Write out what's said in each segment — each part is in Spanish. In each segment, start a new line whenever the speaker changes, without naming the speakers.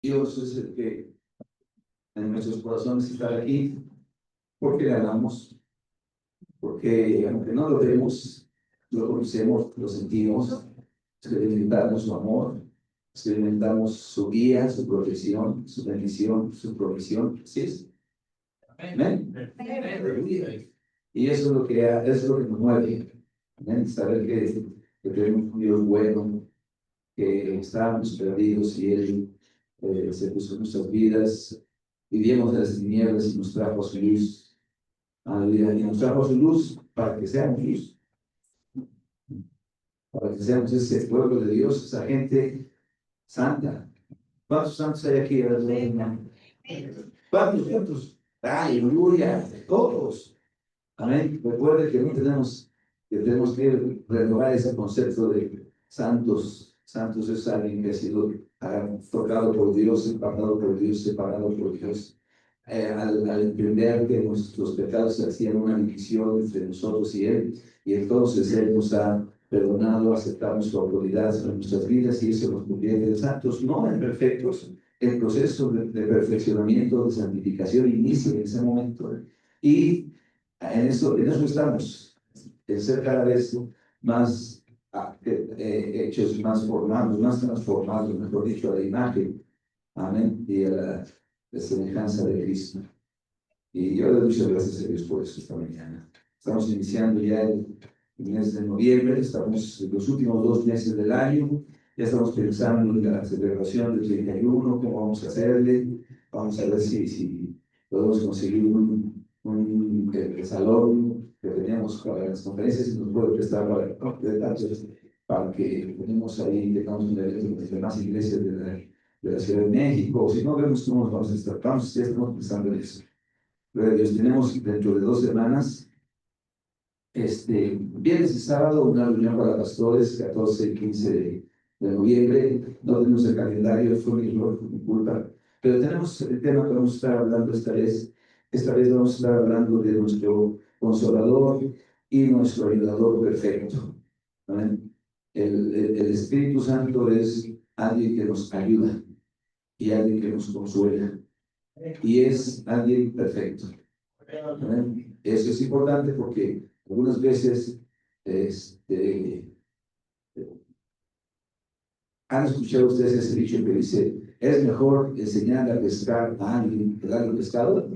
Dios es el que en nuestros corazones está aquí, porque le amamos, porque aunque no lo vemos, lo conocemos, lo sentimos, experimentamos su amor, experimentamos su guía, su protección, su bendición, su provisión. ¿Sí es? Amén. Aleluya. Y eso es lo que, es lo que nos mueve. Amén. Saber que tenemos un Dios bueno, que estábamos perdidos y Él se puso en nuestras vidas. Vivíamos en las tinieblas y nos trajo a su luz. Aleluya. Y nos trajo a su luz para que seamos luz, para que seamos ese pueblo de Dios, esa gente santa. ¿Cuántos santos hay aquí? ¿Cuántos? ¿Cuántos? Aleluya, todos. Amén. Recuerde que no tenemos que renovar ese concepto de santos. Santos es alguien que ha sido tocado por Dios, empapado por Dios, separado por Dios. Al entender que nuestros pecados se hacían una división entre nosotros y Él, y entonces Él nos ha perdonado, aceptamos su autoridad sobre nuestras vidas y eso nos convierte en santos, no en perfectos. El proceso de perfeccionamiento, de santificación inicia en ese momento. Y en eso estamos, en ser cada vez más hechos, más formados, más transformados, mejor dicho, a la imagen, amén, y a la semejanza de Cristo. Y yo le doy muchas gracias a Dios por eso esta mañana. Estamos iniciando ya el mes de noviembre, estamos en los últimos 2 meses del año, ya estamos pensando en la celebración del 31, cómo vamos a hacerle, vamos a ver si podemos conseguir el salón que tenemos para las conferencias y nos puede prestar para que tenemos ahí, tengamos un evento con las demás iglesias de la Ciudad de México, o si no vemos cómo nos vamos a estar, ya estamos pensando en eso. Gloria a Dios, tenemos dentro de 2 semanas, viernes y sábado, una reunión para pastores, 14 y 15 de noviembre. No tenemos el calendario, fue mi error, fue mi culpa. Pero tenemos el tema que vamos a estar hablando esta vez. Esta vez vamos a estar hablando de nuestro consolador y nuestro ayudador perfecto. ¿Amén? El Espíritu Santo es alguien que nos ayuda y alguien que nos consuela. Y es alguien perfecto. ¿Amén? Eso es importante porque algunas veces han escuchado ustedes ese dicho que dice, es mejor enseñar a pescar a alguien que darle pescado.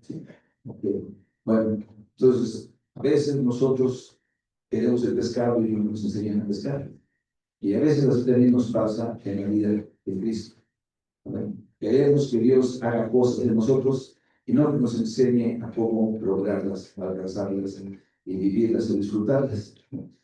¿Sí? Okay. Bueno, entonces, a veces nosotros queremos el pescado y no nos enseñan a pescar. Y a veces así también nos pasa en la vida de Cristo. ¿Amén? Queremos que Dios haga cosas en nosotros y no que nos enseñe a cómo lograrlas, a alcanzarlas y vivirlas y disfrutarlas.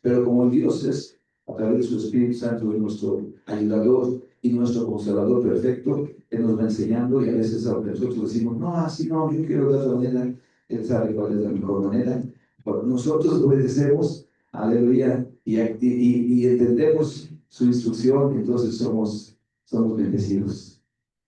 Pero como Dios es, a través de su Espíritu Santo, nuestro ayudador y nuestro consolador perfecto, Él nos va enseñando y a veces a nosotros decimos, no, así no, yo quiero de otra manera. Él sabe cuál es la mejor manera. Pero nosotros obedecemos, aleluya, y entendemos su instrucción, entonces somos bendecidos.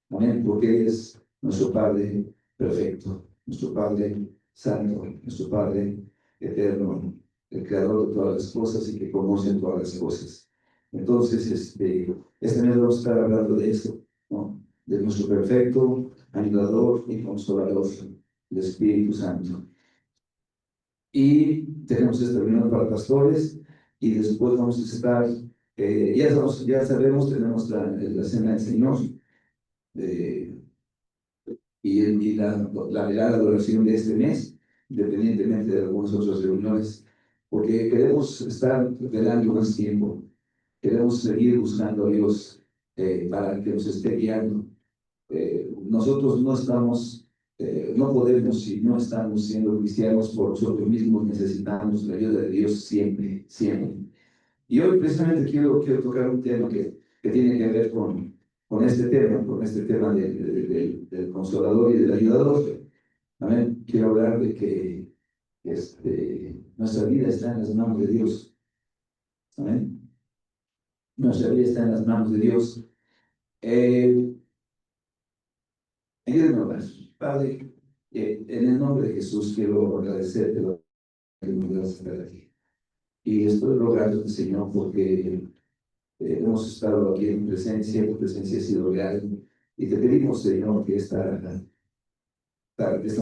Amén, porque Él es nuestro Padre perfecto, nuestro Padre santo, nuestro Padre eterno, el creador de todas las cosas y que conoce todas las cosas. Entonces, este mes vamos a estar hablando de esto, ¿no? De nuestro perfecto ayudador y consolador, el Espíritu Santo. Y tenemos esta reunión para pastores y después vamos a estar, ya sabemos, tenemos la cena del Señor. Y la velada adoración de este mes, independientemente de algunas otras reuniones, porque queremos estar velando más tiempo, queremos seguir buscando a Dios para que nos esté guiando. Nosotros no estamos, no podemos, si no estamos siendo cristianos por nosotros mismos, necesitamos la ayuda de Dios siempre, siempre. Y hoy precisamente quiero tocar un tema que tiene que ver con este tema del consolador y del ayudador. Amén. Quiero hablar de que nuestra vida está en las manos de Dios. Amén. Nuestra vida está en las manos de Dios. Ayúdenme a orar. Padre, en el nombre de Jesús quiero agradecerte lo que me das estar aquí. Y estoy rogando, Señor, porque hemos estado aquí en tu presencia ha sido real, Y te pedimos, Señor, que esta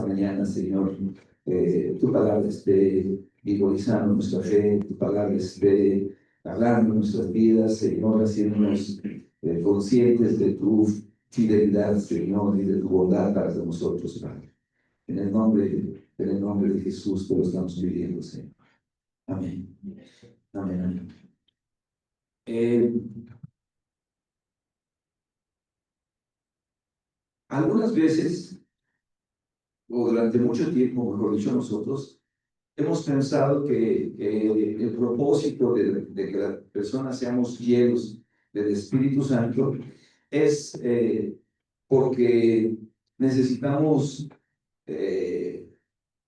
mañana, Señor, tu palabra esté vigorizando nuestra fe, tu palabra esté hablando en nuestras vidas, Señor, haciéndonos conscientes de tu fidelidad, Señor, y de tu bondad para nosotros, Padre. En el nombre de Jesús te lo estamos pidiendo, Señor. Amén. Amén, amén. Algunas veces, o durante mucho tiempo, mejor dicho, nosotros hemos pensado que el propósito de que las personas seamos llenos del Espíritu Santo es porque necesitamos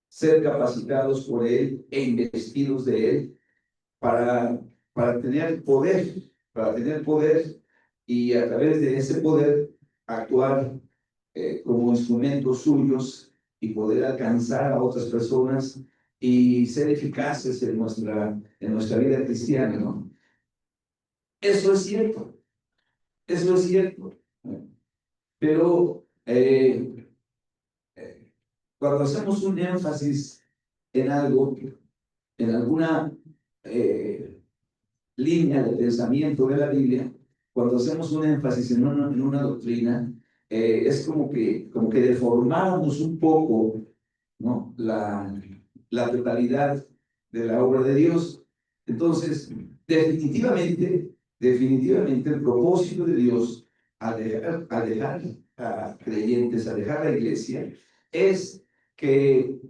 ser capacitados por Él e investidos de Él para, para tener poder y a través de ese poder actuar como instrumentos suyos y poder alcanzar a otras personas y ser eficaces en nuestra vida cristiana, ¿no? Eso es cierto, eso es cierto. Pero cuando hacemos un énfasis en algo, en alguna línea de pensamiento de la Biblia, cuando hacemos un énfasis en una doctrina, es como que deformamos un poco, ¿no? La totalidad de la obra de Dios. Entonces, definitivamente el propósito de Dios al dejar a creyentes, al dejar la iglesia, es que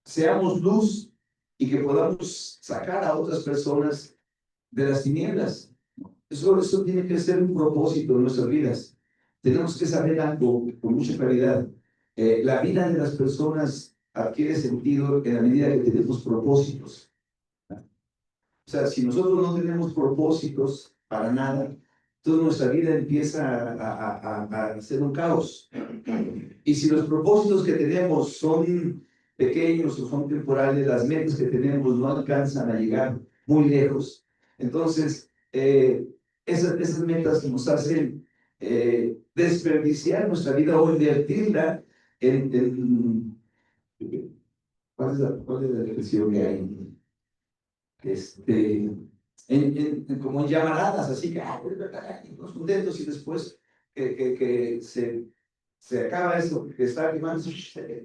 seamos luz y que podamos sacar a otras personas de las tinieblas. Eso tiene que ser un propósito de nuestras vidas. Tenemos que saber algo con mucha claridad. La vida de las personas adquiere sentido en la medida que tenemos propósitos. O sea, si nosotros no tenemos propósitos para nada, toda nuestra vida empieza a ser un caos. Y si los propósitos que tenemos son pequeños o son temporales, las metas que tenemos no alcanzan a llegar muy lejos. Entonces, esas metas nos hacen desperdiciar nuestra vida o invertirla en ¿cuál es la expresión que hay? Como en llamaradas, así que nos contentos y después que se acaba eso, que está quemando,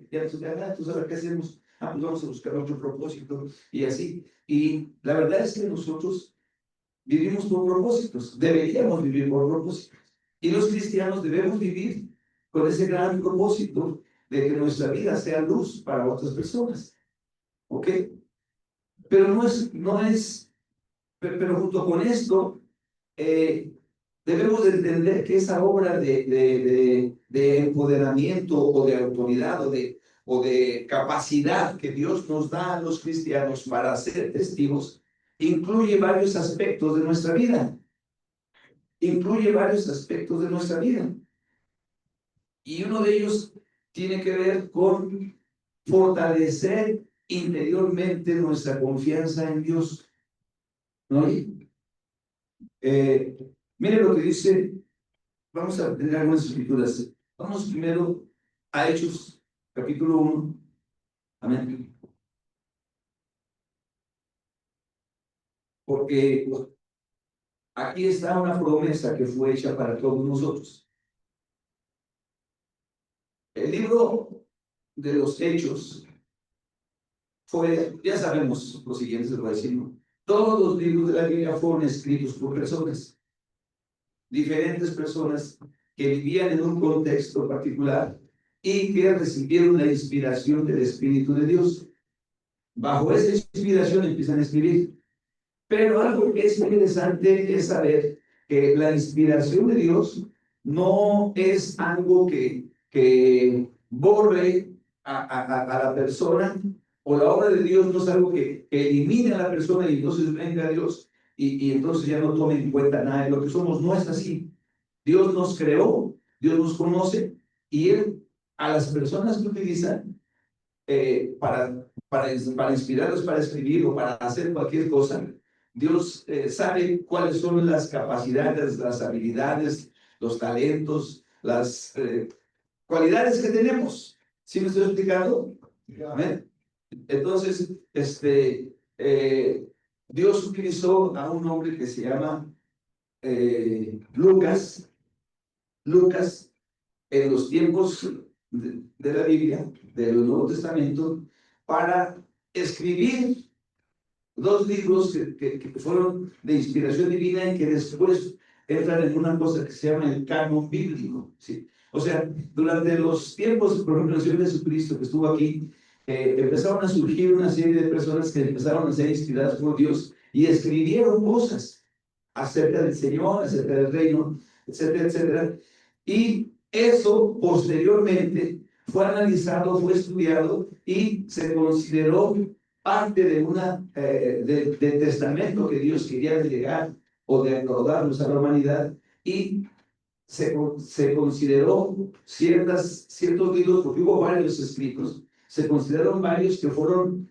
ya no tú sabes qué hacemos, pues vamos a buscar otro propósito y así. Y la verdad es que nosotros vivimos por propósitos, deberíamos vivir por propósitos. Y los cristianos debemos vivir con ese gran propósito de que nuestra vida sea luz para otras personas. ¿Ok? Pero pero junto con esto, debemos de entender que esa obra de empoderamiento o de autoridad o de capacidad que Dios nos da a los cristianos para ser testigos, incluye varios aspectos de nuestra vida. Incluye varios aspectos de nuestra vida. Y uno de ellos tiene que ver con fortalecer interiormente nuestra confianza en Dios, ¿no? Mire lo que dice, vamos a tener algunas escrituras. Vamos primero a Hechos, capítulo 1. Amén. Porque aquí está una promesa que fue hecha para todos nosotros. El libro de los Hechos ya sabemos lo siguiente, se puede decir, ¿no? Todos los libros de la Biblia fueron escritos por personas, diferentes personas que vivían en un contexto particular y que recibieron la inspiración del Espíritu de Dios. Bajo esa inspiración empiezan a escribir. Pero algo que es interesante es saber que la inspiración de Dios no es algo que borre a la persona, o la obra de Dios no es algo que elimine a la persona y entonces venga Dios y entonces ya no tome en cuenta nada de lo que somos. No es así. Dios nos creó, Dios nos conoce y Él a las personas que utilizan para inspirarlos para escribir o para hacer cualquier cosa, Dios sabe cuáles son las capacidades, las habilidades, los talentos las cualidades que tenemos. ¿Sí me estoy explicando? Amén. Entonces, Dios utilizó a un hombre que se llama Lucas. Lucas, en los tiempos de la Biblia, del Nuevo Testamento, para escribir dos libros que fueron de inspiración divina y que después entran en una cosa que se llama el canon bíblico, ¿sí? O sea, durante los tiempos, por ejemplo, el Señor Jesucristo que estuvo aquí, empezaron a surgir una serie de personas que empezaron a ser inspiradas por Dios y escribieron cosas acerca del Señor, acerca del reino, etcétera, etcétera. Y eso posteriormente fue analizado, fue estudiado y se consideró parte de del testamento que Dios quería delegar o de darnos a la humanidad, y se consideró ciertos libros, porque hubo varios escritos, se consideraron varios que fueron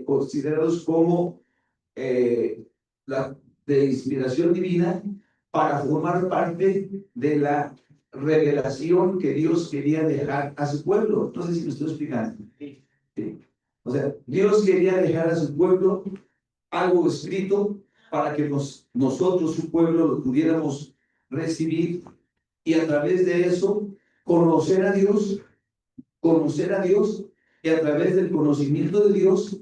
considerados como la, de inspiración divina para formar parte de la revelación que Dios quería dejar a su pueblo. No sé si me estoy explicando. Sí. O sea, Dios quería dejar a su pueblo algo escrito para que nosotros, su pueblo, lo pudiéramos recibir y a través de eso conocer a Dios, y a través del conocimiento de Dios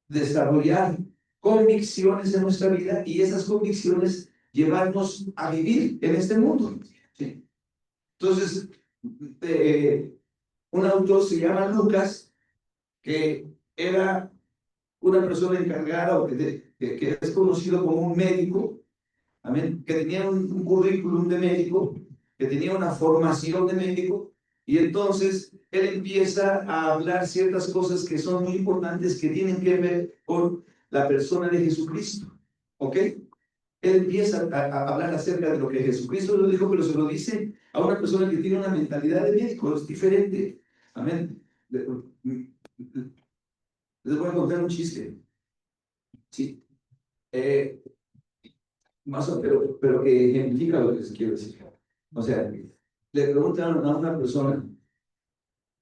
desarrollar convicciones en nuestra vida y esas convicciones llevarnos a vivir en este mundo. ¿Sí? Entonces, un autor se llama Lucas, que era una persona encargada o que es conocido como un médico, amén, que tenía un currículum de médico, que tenía una formación de médico, y entonces él empieza a hablar ciertas cosas que son muy importantes, que tienen que ver con la persona de Jesucristo, ¿ok? Él empieza a hablar acerca de lo que Jesucristo lo dijo, pero se lo dice a una persona que tiene una mentalidad de médico, es diferente, amén. Les voy a contar un chiste, sí, más pero que ejemplifica lo que les quiero decir. O sea, le preguntan a una persona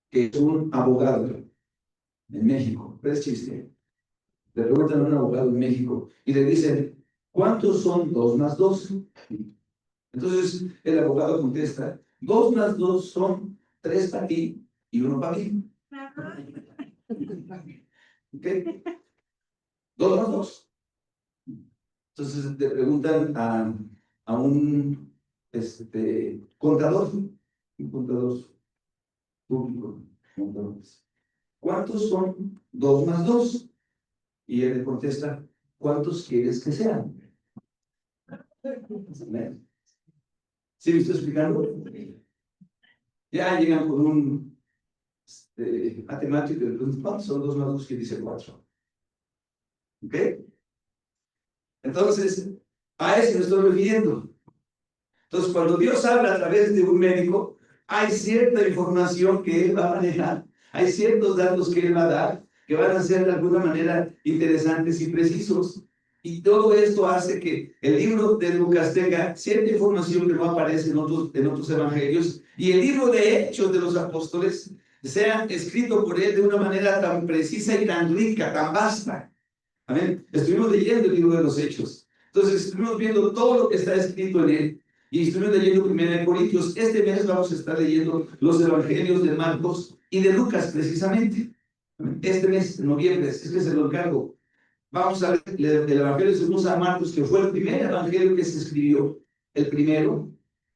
que es un abogado en México, pero es chiste. Le preguntan a un abogado en México y le dicen, ¿cuántos son 2 más 2? Entonces el abogado contesta, 2 más 2 son 3 para ti y 1 para mí. ¿Ok? 2 más 2. Entonces le preguntan a un contador, un contador público, contadores, ¿cuántos son 2 más 2? Y él le contesta, ¿cuántos quieres que sean? ¿Sí me estoy explicando? Ya llegan con un matemático y le preguntan, ¿cuántos son 2 más 2? Que dice 4. ¿Ok? Entonces, a eso me estoy refiriendo. Entonces, cuando Dios habla a través de un médico, hay cierta información que Él va a manejar, hay ciertos datos que Él va a dar, que van a ser de alguna manera interesantes y precisos. Y todo esto hace que el libro de Lucas tenga cierta información que no aparece en otros evangelios, y el libro de Hechos de los Apóstoles sea escrito por Él de una manera tan precisa y tan rica, tan vasta. Amén. Estuvimos leyendo el libro de los Hechos. Entonces, estuvimos viendo todo lo que está escrito en él. Y estuvimos leyendo 1 Corintios. Este mes vamos a estar leyendo los evangelios de Marcos y de Lucas, precisamente. Este mes, en noviembre, es que se lo encargo. Vamos a leer el evangelio según San Marcos, que fue el primer evangelio que se escribió, el primero.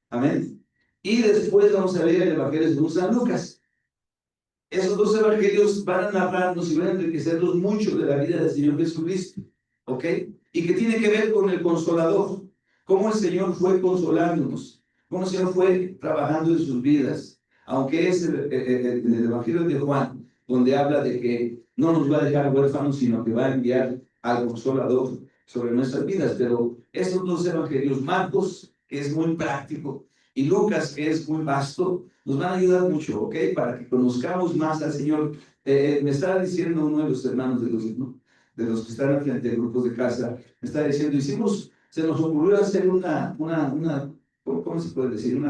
Amén. Y después vamos a leer el evangelio según San Lucas. Esos dos evangelios van a narrarnos y van a enriquecernos mucho de la vida del Señor Jesucristo, ¿ok? Y que tiene que ver con el Consolador, cómo el Señor fue consolándonos, cómo el Señor fue trabajando en sus vidas, aunque es en el Evangelio de Juan, donde habla de que no nos va a dejar huérfanos, sino que va a enviar al Consolador sobre nuestras vidas. Pero estos dos evangelios, Marcos, que es muy práctico, y Lucas, que es muy vasto, nos van a ayudar mucho, ¿ok? Para que conozcamos más al Señor. Me estaba diciendo uno de los hermanos de los que están frente a grupos de casa, me estaba diciendo, se nos ocurrió hacer ¿cómo se puede decir?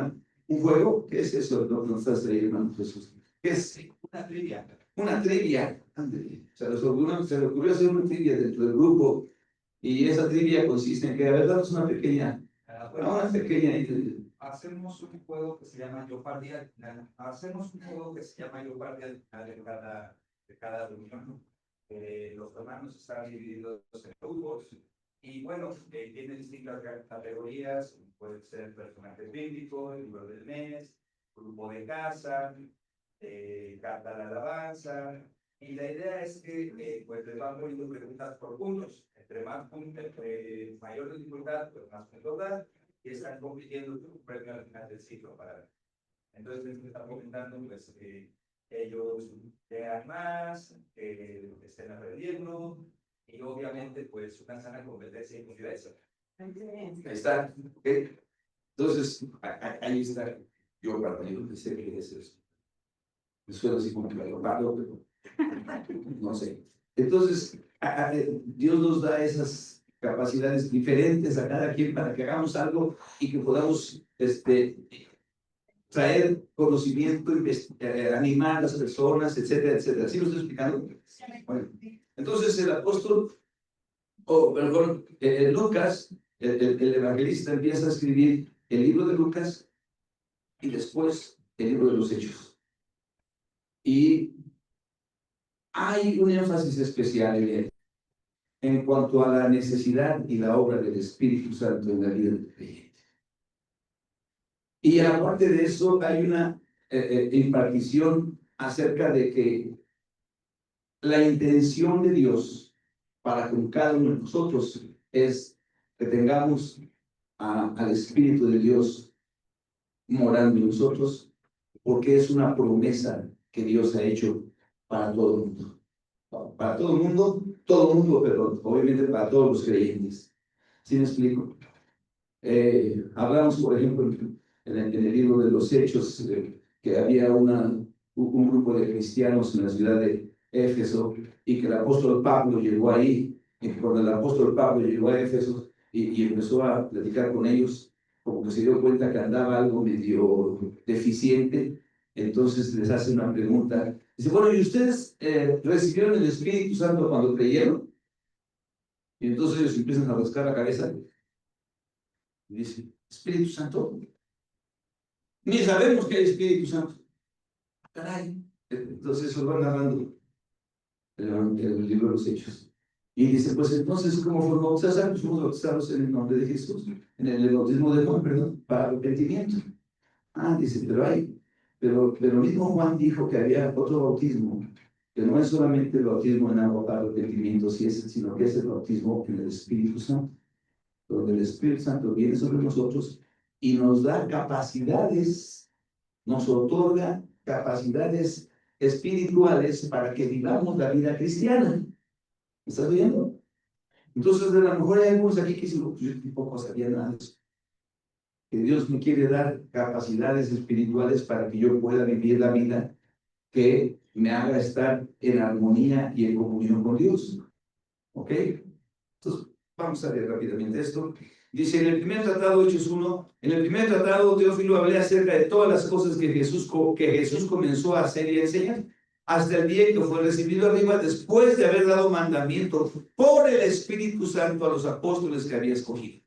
¿Un juego? ¿Qué es eso? No estás ahí, hermano Jesús. ¿Qué es?
Una trivia.
Una trivia. Ándale. Se le ocurrió hacer una trivia dentro del grupo. Y esa trivia consiste en que, la verdad, es una pequeña. Una pequeña.
Hacemos un juego que se llama Yo Pardí al final. Hacemos un juego que se llama Yo Pardí al final de cada reunión. Los hermanos están divididos en grupos. Y bueno, tienen distintas categorías. Puede ser personaje bíblico, libro del mes, grupo de casa, carta de alabanza. Y la idea es que pues les van poniendo preguntas por puntos. Entre más puntos, mayor dificultad, pues más puntos dan. Y están compitiendo un premio al final del ciclo para. Entonces les están comentando pues ellos llegan más, estén aprendiendo. Y obviamente, pues, una sana competencia y convivencia.
Ahí está. ¿Okay? Entonces, ahí está. Yo partido de sé qué es eso. Me suena así como que lo paro, pero no sé. Entonces, Dios nos da esas capacidades diferentes a cada quien para que hagamos algo y que podamos traer conocimiento, animar a las personas, etcétera, etcétera. ¿Sí lo estoy explicando? Bueno, entonces el apóstol, o mejor, Lucas, el evangelista, empieza a escribir el libro de Lucas y después el libro de los Hechos. Y hay un énfasis especial en él en cuanto a la necesidad y la obra del Espíritu Santo en la vida del creyente. Y aparte de eso, hay una impartición acerca de que la intención de Dios para con cada uno de nosotros es que tengamos al Espíritu de Dios morando en nosotros, porque es una promesa que Dios ha hecho para todo el mundo. Para todo el mundo, pero obviamente para todos los creyentes. ¿Sí me explico? Hablamos, por ejemplo, en el libro de los Hechos, que había un grupo de cristianos en la ciudad de Éfeso y que el apóstol Pablo llegó ahí. Y cuando el apóstol Pablo llegó a Éfeso y empezó a platicar con ellos, como que se dio cuenta que andaba algo medio deficiente, entonces les hace una pregunta. Dice, bueno, ¿y ustedes recibieron el Espíritu Santo cuando creyeron? Y entonces ellos empiezan a rascar la cabeza y dicen, ¿Espíritu Santo? Ni sabemos que hay Espíritu Santo. Caray. Entonces eso va narrando el libro de los Hechos. Y dice, pues entonces, ¿cómo fueron bautizados? Pues fuimos bautizados en el nombre de Jesús, en el bautismo de Juan, perdón, para arrepentimiento. Dice, pero mismo Juan dijo que había otro bautismo, que no es solamente el bautismo en agua para arrepentimiento, sino que es el bautismo en el Espíritu Santo, donde el Espíritu Santo viene sobre nosotros y nos da capacidades, nos otorga capacidades espirituales para que vivamos la vida cristiana. ¿Me estás viendo? Entonces, a lo mejor hay algunos aquí que dicen, yo tampoco sabía nada de eso. Que Dios me quiere dar capacidades espirituales para que yo pueda vivir la vida que me haga estar en armonía y en comunión con Dios. ¿Ok? Entonces, vamos a ver rápidamente esto. Dice en el primer tratado, Hechos 1, en el primer tratado, Teófilo, hablé acerca de todas las cosas que Jesús comenzó a hacer y a enseñar, hasta el día en que fue recibido arriba, después de haber dado mandamiento por el Espíritu Santo a los apóstoles que había escogido,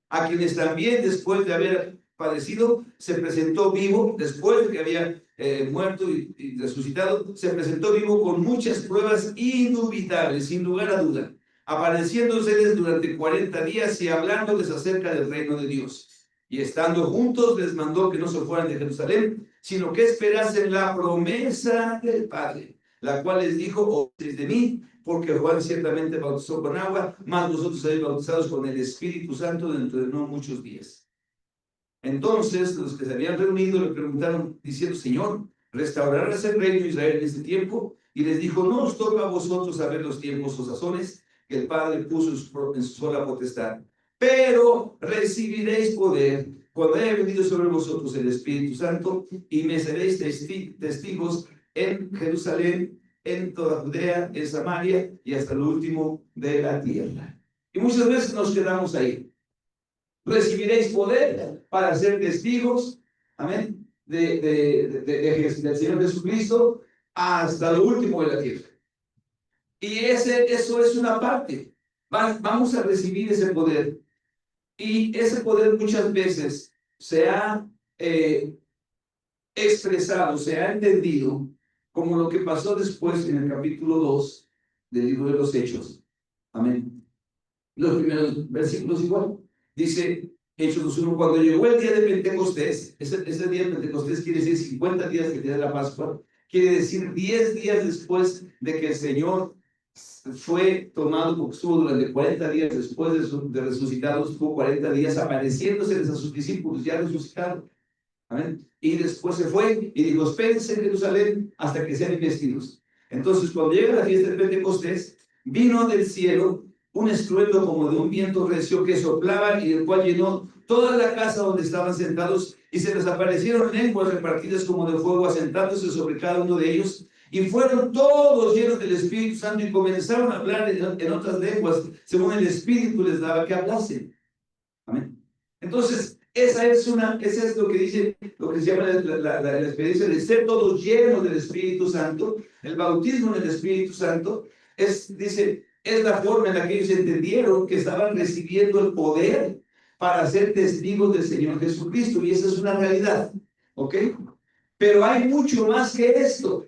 a quienes también después de haber padecido, se presentó vivo, después de que había muerto y resucitado, se presentó vivo con muchas pruebas indubitables, sin lugar a duda, apareciéndoseles durante 40 días y hablándoles acerca del reino de Dios. Y estando juntos, les mandó que no se fueran de Jerusalén, sino que esperasen la promesa del Padre, la cual les dijo, oísteis de mí, porque Juan ciertamente bautizó con agua, mas vosotros seréis bautizados con el Espíritu Santo dentro de no muchos días. Entonces los que se habían reunido le preguntaron, diciendo, Señor, ¿restaurarás el reino de Israel en este tiempo? Y les dijo, no os toca a vosotros saber los tiempos o sazones que el Padre puso en su sola potestad, pero recibiréis poder cuando haya venido sobre vosotros el Espíritu Santo, y me seréis testigos en Jerusalén, en toda Judea, en Samaria y hasta lo último de la tierra. Y muchas veces nos quedamos ahí. Recibiréis poder para ser testigos amén, del Señor Jesucristo hasta lo último de la tierra. Y eso es una parte. Vamos a recibir ese poder. Y ese poder muchas veces se ha expresado, se ha entendido como lo que pasó después en el capítulo 2 del libro de los Hechos. Amén. Los primeros versículos igual. Dice Hechos 2:1, cuando llegó el día de Pentecostés, ese día de Pentecostés quiere decir 50 días del día de la Pascua, quiere decir 10 días después de que el Señor fue tomado, porque estuvo durante 40 días después de resucitado, estuvo 40 días apareciéndoseles a sus discípulos ya resucitados. Amén. Y después se fue y dijo, espérense en Jerusalén hasta que sean investidos. Entonces, cuando llega la fiesta de Pentecostés, vino del cielo un estruendo como de un viento recio que soplaba y el cual llenó toda la casa donde estaban sentados, y se les aparecieron lenguas repartidas como de fuego, asentándose sobre cada uno de ellos, y fueron todos llenos del Espíritu Santo y comenzaron a hablar en otras lenguas, según el Espíritu les daba que hablasen. Amén. Entonces, esa es lo que dice, lo que se llama la experiencia de ser todos llenos del Espíritu Santo. El bautismo en el Espíritu Santo dice, es la forma en la que ellos entendieron que estaban recibiendo el poder para ser testigos del Señor Jesucristo. Y esa es una realidad, ¿ok? Pero hay mucho más que esto.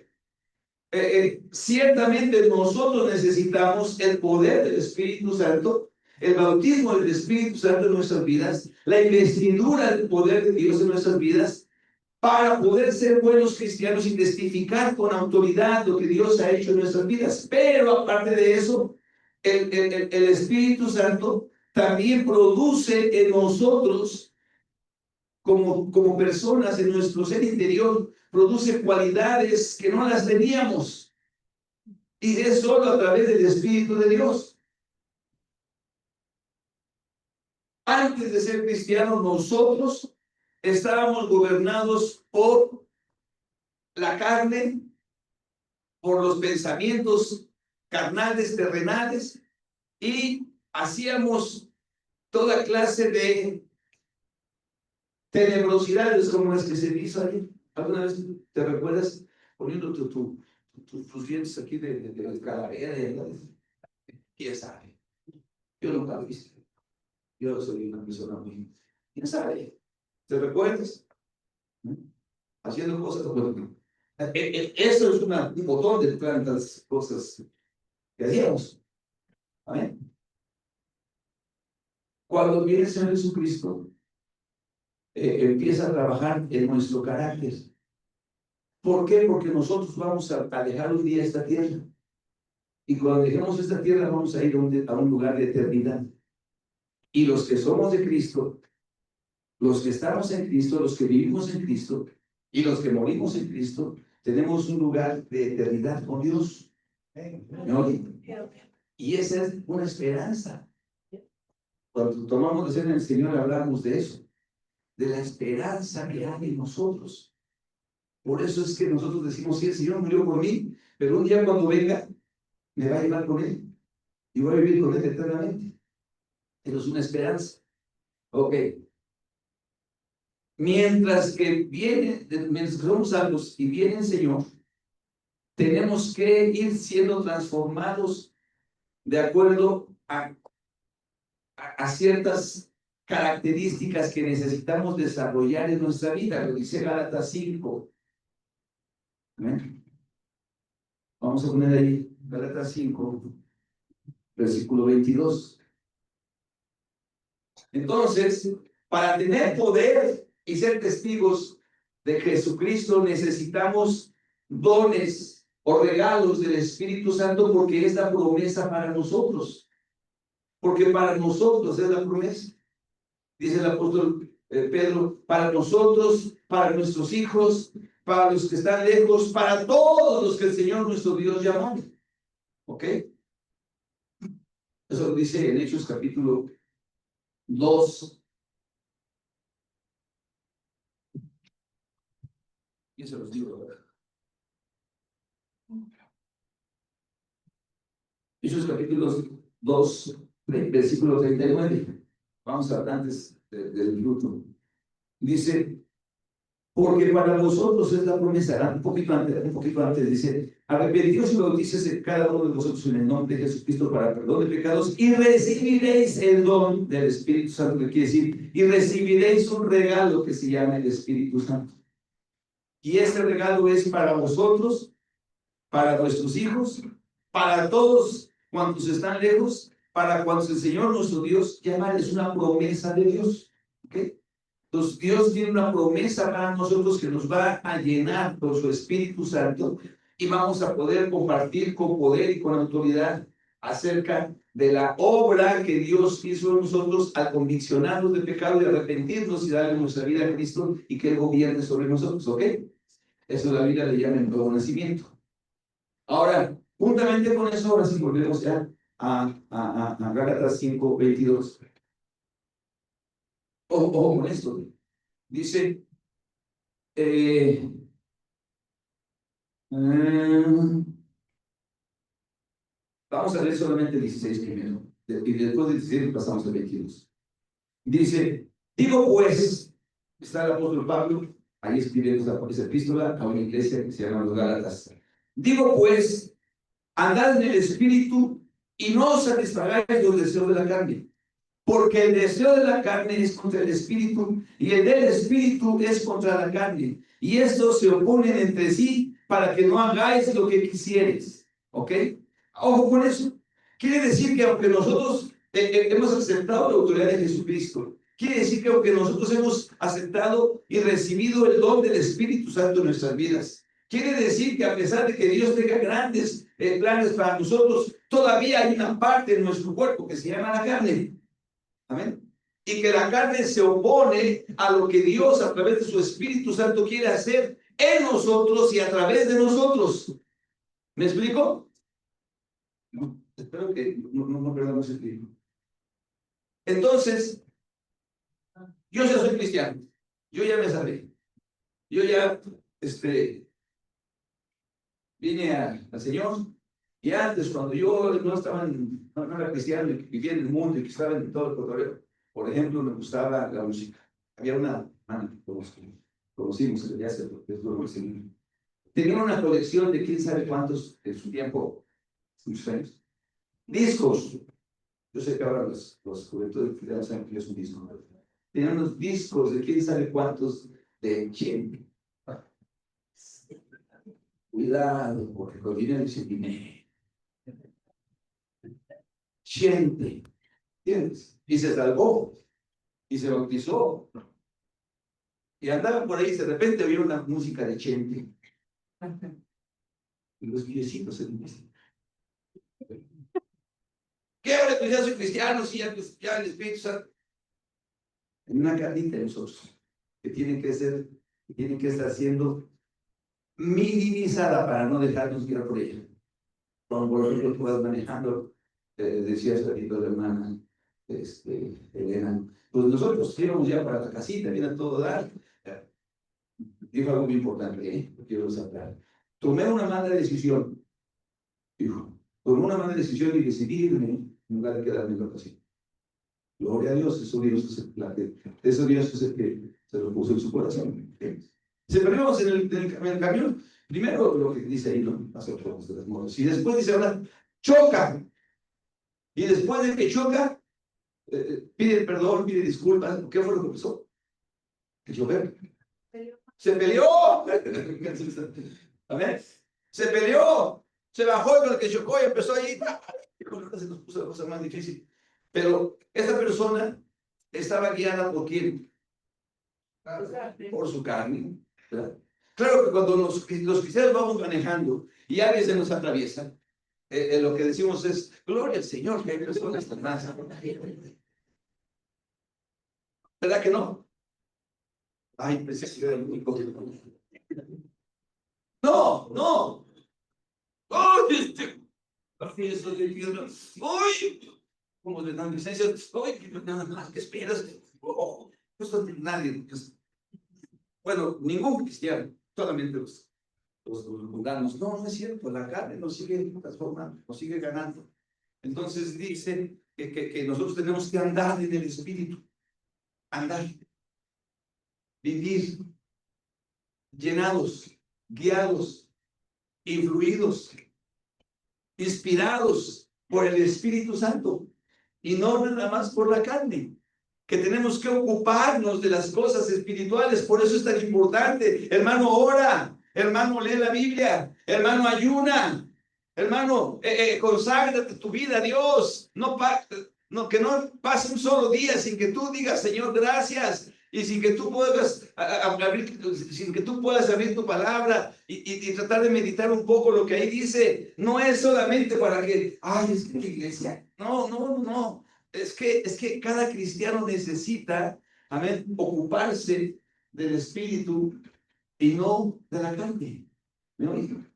Ciertamente nosotros necesitamos el poder del Espíritu Santo, el bautismo del Espíritu Santo en nuestras vidas, la investidura del poder de Dios en nuestras vidas, para poder ser buenos cristianos y testificar con autoridad lo que Dios ha hecho en nuestras vidas. Pero aparte de eso, el Espíritu Santo también produce en nosotros, como personas, en nuestro ser interior, produce cualidades que no las teníamos. Y es solo a través del Espíritu de Dios. Antes de ser cristianos, nosotros estábamos gobernados por la carne, por los pensamientos carnales, terrenales, y hacíamos toda clase de tenebrosidades como las que se hizo ayer. ¿Alguna vez te recuerdas poniendo tus dientes aquí de calavera? ¿Quién sabe? Yo nunca lo hice. Yo soy una persona muy... ¿Quién sabe? ¿Te recuerdas? Haciendo cosas como... Eso es un botón de tantas cosas que hacíamos. Amén. Cuando viene el Señor Jesucristo, empieza a trabajar en nuestro carácter. ¿Por qué? Porque nosotros vamos a dejar un día esta tierra. Y cuando dejemos esta tierra, vamos a ir a un lugar de eternidad. Y los que somos de Cristo, los que estamos en Cristo, los que vivimos en Cristo y los que morimos en Cristo, tenemos un lugar de eternidad con Dios. Y esa es una esperanza. Cuando tomamos la cena del Señor, hablamos de eso, de la esperanza que hay en nosotros. Por eso es que nosotros decimos, sí, el Señor murió por mí, pero un día cuando venga, me va a llevar con Él y voy a vivir con Él eternamente. Eso es una esperanza. Ok. Mientras somos salvos y viene el Señor, tenemos que ir siendo transformados de acuerdo a ciertas características que necesitamos desarrollar en nuestra vida. Lo dice Gálatas 5. ¿Amén? Vamos a poner ahí Gálatas 5, versículo 22. Entonces, para tener poder y ser testigos de Jesucristo, necesitamos dones o regalos del Espíritu Santo, porque es la promesa para nosotros. Porque para nosotros es la promesa. Dice el apóstol Pedro, para nosotros, para nuestros hijos, para los que están lejos, para todos los que el Señor nuestro Dios llamó. ¿Ok? Eso lo dice en Hechos capítulo 2. Y se los digo, ¿verdad? Hechos capítulo 2, versículo 39. Vamos a hablar antes del fruto. Dice, Porque para vosotros es la promesa. Un poquito antes dice, arrepentíos y bautícese cada uno de vosotros en el nombre de Jesucristo para perdón de pecados y recibiréis el don del Espíritu Santo, que quiere decir, y recibiréis un regalo que se llama el Espíritu Santo. Y ese regalo es para vosotros, para vuestros hijos, para todos cuantos están lejos, para cuantos el Señor nuestro Dios llama. Es una promesa de Dios. ¿Okay? Entonces Dios tiene una promesa para nosotros que nos va a llenar por su Espíritu Santo y vamos a poder compartir con poder y con autoridad acerca de la obra que Dios hizo en nosotros al conviccionarnos de pecado y arrepentirnos y darle nuestra vida a Cristo y que Él gobierne sobre nosotros. ¿Ok? Eso la Biblia le llama el nuevo nacimiento. Ahora, juntamente con eso, ahora sí volvemos ya a Gálatas 5:22. Ojo con esto. Dice, vamos a leer solamente el 16 primero, y después del 16 pasamos al 22. Dice, digo pues, está el apóstol Pablo, ahí escribiendo esa epístola a una iglesia que se llama los Gálatas. Digo pues, andad en el Espíritu y no satisfagáis los deseos de la carne. Porque el deseo de la carne es contra el Espíritu y el del Espíritu es contra la carne. Y estos se oponen entre sí para que no hagáis lo que quisieres. ¿Ok? Ojo con eso. Quiere decir que aunque nosotros hemos aceptado la autoridad de Jesucristo, quiere decir que aunque nosotros hemos aceptado y recibido el don del Espíritu Santo en nuestras vidas, quiere decir que a pesar de que Dios tenga grandes planes para nosotros, todavía hay una parte de nuestro cuerpo que se llama la carne. Amén. Y que la carne se opone a lo que Dios a través de su Espíritu Santo quiere hacer en nosotros y a través de nosotros. ¿Me explico? No, espero que no perdamos el tiempo. Entonces, yo ya soy cristiano. Yo ya me salvé. Yo ya vine al Señor. Y antes, cuando yo no era cristiano y vivía en el mundo y que estaba en todo el cotorreo, por ejemplo, me gustaba la música. Había una hermana que conocimos, ya se tenía una colección de quién sabe cuántos en su tiempo, muchos años, discos. Yo sé que ahora los juventudes ya no saben qué es un disco. Tenían unos discos de quién sabe cuántos de quién. Cuidado, porque con dinero dice dinero. Gente, ¿entiendes? Y se salvó, y se bautizó, y andaba por ahí, de repente oía una música de Chente, y los viejecitos se dicen, ¿qué ahora que ya soy cristiano? Sí, ya el Espíritu Santo. En una carnita de nosotros, que tienen que estar siendo minimizada para no dejarnos guiar por ella. Como por ejemplo tú vas manejando, decía esta la hermana Elena, pues nosotros íbamos ya para la casita, viene todo dar. Dijo algo muy importante, quiero resaltar. Tomé una mala decisión, dijo. Tomé una mala decisión y decidirme en lugar de quedarme en la casita. Gloria a Dios, eso Dios es el que se lo puso en su corazón. Se perdimos en el camión. Primero lo que dice ahí, ¿no? Hace otros de las modos. Y después dice ahora, choca. Y después de que choca, pide perdón, pide disculpas. ¿Qué fue lo que pasó? El chofer se peleó. A ver, se peleó. Se bajó con el que chocó y empezó ahí. Y se nos puso la cosa más difícil. Pero esa persona estaba guiada por quién? Por su carne. ¿Verdad? Claro que cuando los cristianos vamos manejando y alguien se nos atraviesa, lo que decimos es, gloria al Señor, que hay personas tan más. ¿Verdad que no? Ay, pensé que era muy poquito. No, no. ¡Ay, eso de Dios! ¡Ay! Como le dan licencias. ¡Ay, nada más! ¿Qué esperas? ¡Oh! No nadie. Bueno, ningún cristiano, solamente los mundanos. No, no es cierto, la carne nos sigue transformando, nos sigue ganando. Entonces dice que nosotros tenemos que andar en el Espíritu, andar, vivir. llenados, guiados, influidos, inspirados por el Espíritu Santo y no nada más por la carne, que tenemos que ocuparnos de las cosas espirituales. Por eso es tan importante, hermano, ora, hermano, lee la Biblia, hermano, ayuna, hermano, conságrate tu vida a Dios. No, que no pase un solo día sin que tú digas, Señor, gracias, y sin que tú puedas abrir tu palabra y tratar de meditar un poco lo que ahí dice. No es solamente para que, ay, es que la iglesia, no. Es que cada cristiano necesita, amén, ocuparse del espíritu y no de la carne. ¿Me oyen?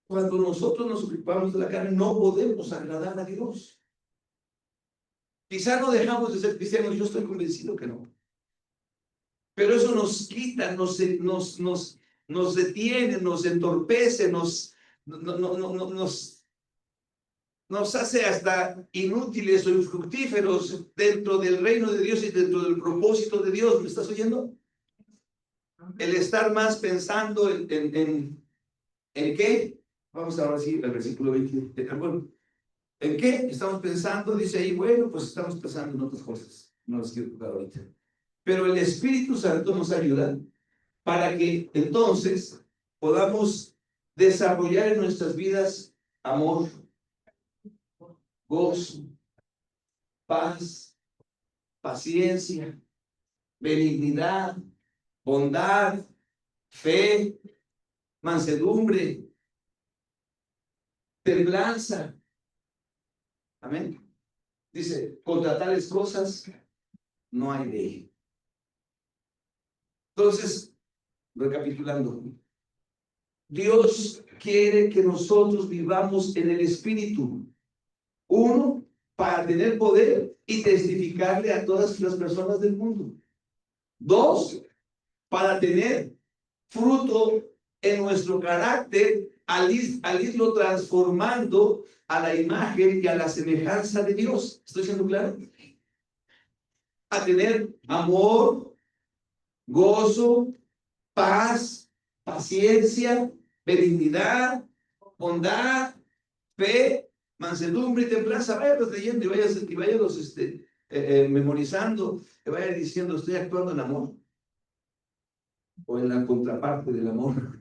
Cuando nosotros nos ocupamos de la carne, no podemos agradar a Dios. Quizá no dejamos de ser cristianos, yo estoy convencido que no. Pero eso nos quita, nos detiene, nos entorpece, nos hace hasta inútiles o infructíferos dentro del reino de Dios y dentro del propósito de Dios. ¿Me estás oyendo? El estar más pensando ¿en qué? Vamos ahora sí al versículo 20. Bueno, ¿en qué estamos pensando? Dice ahí, bueno, pues estamos pensando en otras cosas. No las quiero tocar ahorita. Pero el Espíritu Santo nos ayuda para que entonces podamos desarrollar en nuestras vidas amor, gozo, paz, paciencia, benignidad, bondad, fe, mansedumbre, templanza. Amén. Dice, contra tales cosas no hay ley. Entonces, recapitulando, Dios quiere que nosotros vivamos en el Espíritu. Uno, para tener poder y testificarle a todas las personas del mundo. Dos, para tener fruto en nuestro carácter al irlo transformando a la imagen y a la semejanza de Dios. ¿Estoy siendo claro? A tener amor, gozo, paz, paciencia, benignidad, bondad, fe, mansedumbre y templanza. Váyalos leyendo y váyalos memorizando, que vaya diciendo, estoy actuando en amor o en la contraparte del amor.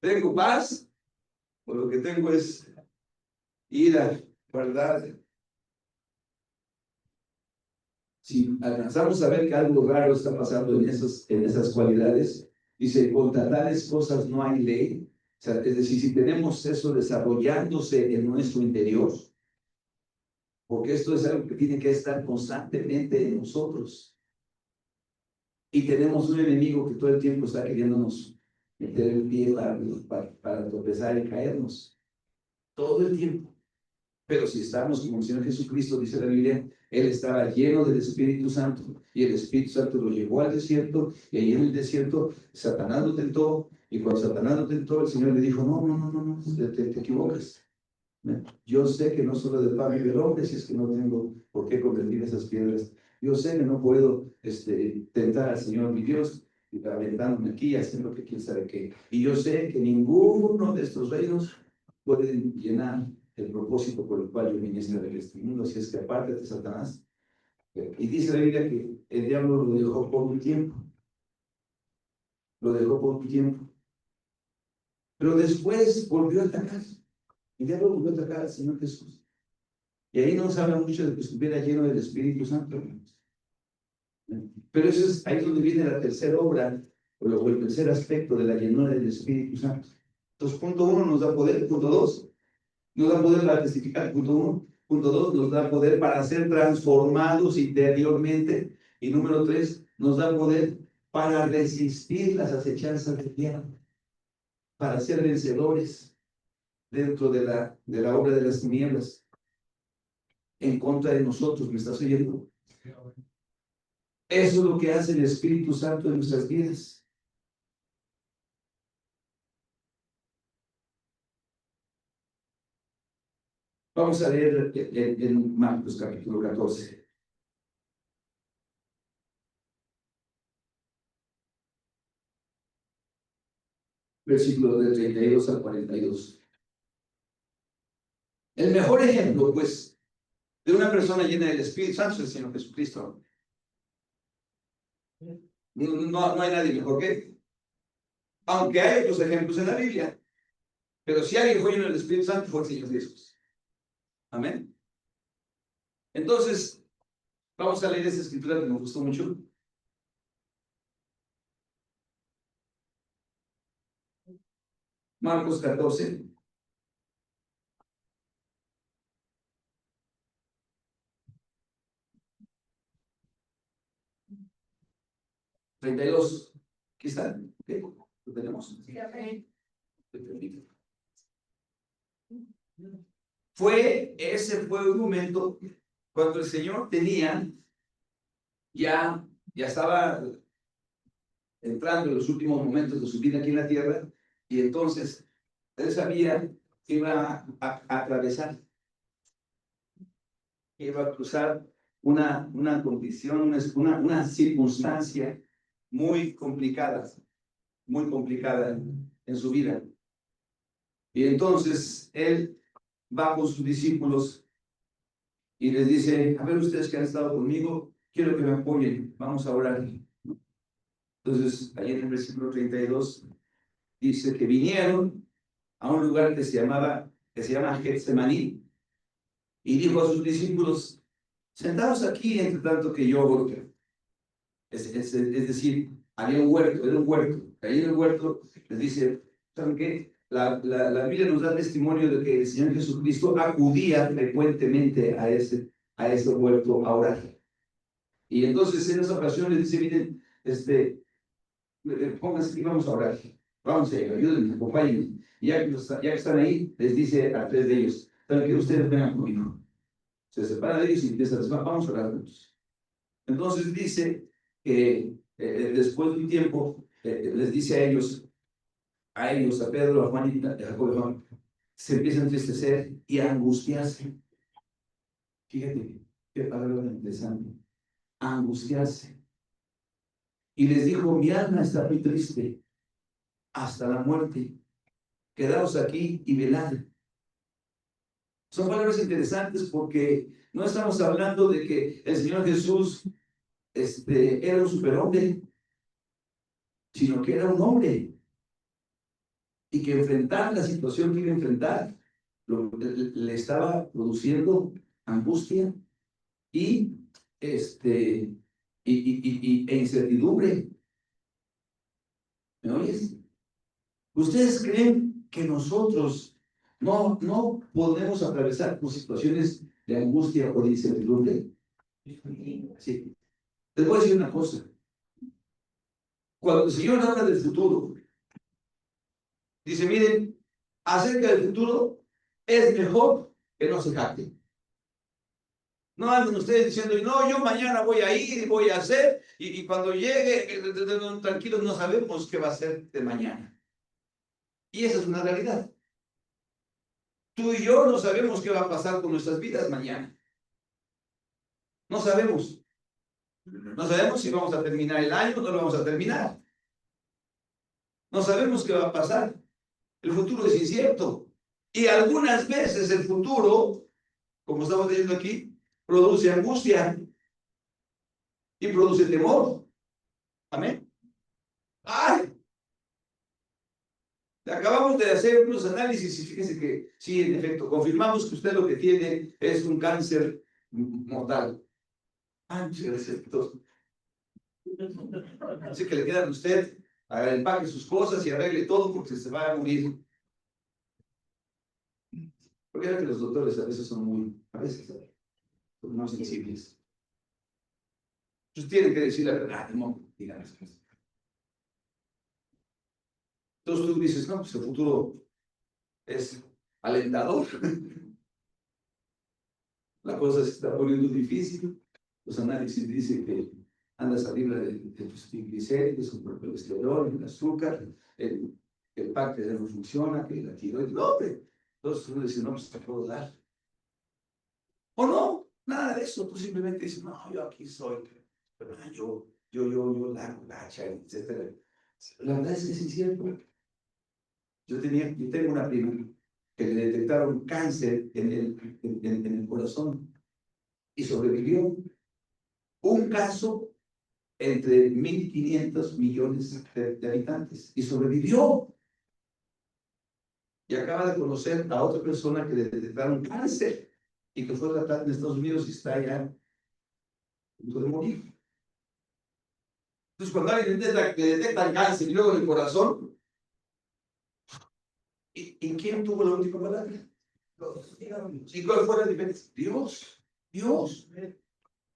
Tengo paz, o lo que tengo es ira, verdad. Si alcanzamos a ver que algo raro está pasando en esas cualidades, dice, contra tales cosas no hay ley. O sea, es decir, si tenemos eso desarrollándose en nuestro interior, porque esto es algo que tiene que estar constantemente en nosotros. Y tenemos un enemigo que todo el tiempo está queriéndonos meter el pie para tropezar y caernos. Todo el tiempo. Pero si estamos como el Señor Jesucristo, dice la Biblia, Él estaba lleno del Espíritu Santo y el Espíritu Santo lo llevó al desierto y ahí en el desierto Satanás lo tentó y cuando Satanás lo tentó el Señor le dijo, no, te equivocas. Yo sé que no solo de pan vive el hombre, si es que no tengo por qué convertir esas piedras. Yo sé que no puedo tentar al Señor mi Dios aventándome aquí, haciendo que quién sabe qué. Y yo sé que ninguno de estos reinos pueden llenar el propósito por el cual yo vine a este mundo, si es que aparte de Satanás. Y dice la Biblia que el diablo lo dejó por un tiempo. Lo dejó por un tiempo. Pero después volvió a atacar. El diablo volvió a atacar al Señor Jesús. Y ahí no nos habla mucho de que estuviera lleno del Espíritu Santo. Pero eso es ahí donde viene la tercera obra, o el tercer aspecto de la llenura del Espíritu Santo. Entonces, punto uno nos da poder, punto dos nos da poder para testificar, punto uno. Punto dos, nos da poder para ser transformados interiormente. Y número tres, nos da poder para resistir las acechanzas del diablo, para ser vencedores dentro de la obra de las tinieblas en contra de nosotros. ¿Me estás oyendo? Eso es lo que hace el Espíritu Santo en nuestras vidas. Vamos a leer en Marcos capítulo 14. versículos del 32 al 42. El mejor ejemplo, pues, de una persona llena del Espíritu Santo es el Señor Jesucristo. No hay nadie mejor que él. Aunque hay otros ejemplos en la Biblia. Pero si alguien fue lleno del Espíritu Santo, fue el Señor Jesús. Amén. Entonces, vamos a leer esta escritura que me gustó mucho. Marcos 14. 32. Aquí está. ¿Okay? Lo tenemos. Ese fue un momento cuando el Señor ya estaba entrando en los últimos momentos de su vida aquí en la tierra, y entonces él sabía que iba a atravesar, que iba a cruzar una condición, una circunstancia muy complicada en su vida. Y entonces él va con sus discípulos y les dice: a ver, ustedes que han estado conmigo, quiero que me apoyen, vamos a orar. Entonces, ahí en el versículo 32 dice que vinieron a un lugar que se llama Getsemaní, y dijo a sus discípulos: sentaos aquí entre tanto que yo oro. Es decir, había un huerto, era un huerto. Ahí en el huerto les dice: ¿saben qué? La Biblia nos da testimonio de que el Señor Jesucristo acudía frecuentemente a ese huerto a orar. Y entonces en esa ocasión les dice: miren, pónganse aquí, vamos a orar. Vamos a ello, ayúdenme, acompáñenme. Y ya que están ahí, les dice a tres de ellos: ¿saben qué? Ustedes vengan conmigo. Se separan de ellos y empiezan a decir: vamos a orar juntos. Entonces dice que después de un tiempo les dice a ellos, a Pedro, a Juan y a Jacobo, Juan, se empiezan a entristecer y a angustiarse. Fíjate qué palabra tan interesante. A angustiarse. Y les dijo: mi alma está muy triste hasta la muerte. Quedaos aquí y velad. Son palabras interesantes porque no estamos hablando de que el Señor Jesús era un superhombre, sino que era un hombre, y que enfrentar la situación que iba a enfrentar le estaba produciendo angustia y, e incertidumbre. ¿Me oyes? ¿Ustedes creen que nosotros no podemos atravesar por situaciones de angustia o de incertidumbre? Sí. Les voy a decir una cosa. Cuando el Señor habla del futuro, dice: miren, acerca del futuro es mejor que no se jacten. No anden ustedes diciendo: no, yo mañana voy a ir y voy a hacer, y cuando llegue, tranquilos, no sabemos qué va a ser de mañana. Y esa es una realidad. Tú y yo no sabemos qué va a pasar con nuestras vidas mañana. No sabemos. No sabemos si vamos a terminar el año o no lo vamos a terminar. No sabemos qué va a pasar. El futuro es incierto. Y algunas veces el futuro, como estamos diciendo aquí, produce angustia y produce temor. Amén. ¡Ay! Acabamos de hacer unos análisis y fíjense que sí, en efecto, confirmamos que usted lo que tiene es un cáncer mortal. Ah, muchas gracias a todos. Así que le quedan a usted, empaque sus cosas y arregle todo porque se va a morir. Porque era que los doctores a veces son muy sensibles. Entonces tienen que decir la verdad, no digan las cosas. Entonces tú dices: no, pues el futuro es alentador. La cosa se está poniendo difícil. Los análisis dicen que andas arriba de tus triglicéridos, el colesterol, el azúcar, el páncreas no funciona, que la tiroides. No, hombre. Entonces uno dice: no, pues te puedo dar. O no, nada de eso. Tú simplemente dices: no, yo aquí soy. Pero yo la hacha, etcétera. La verdad es que es incierto. Yo tengo una prima que le detectaron cáncer en el corazón y sobrevivió. Un caso entre 1.500 millones de habitantes y sobrevivió. Y acaba de conocer a otra persona que le detectaron cáncer y que fue tratada en Estados Unidos y está ya a punto de morir. Entonces, cuando alguien le detectan cáncer y luego en el corazón, ¿y quién tuvo la última palabra? ¿Y cuál fue la diferencia? Dios, Dios.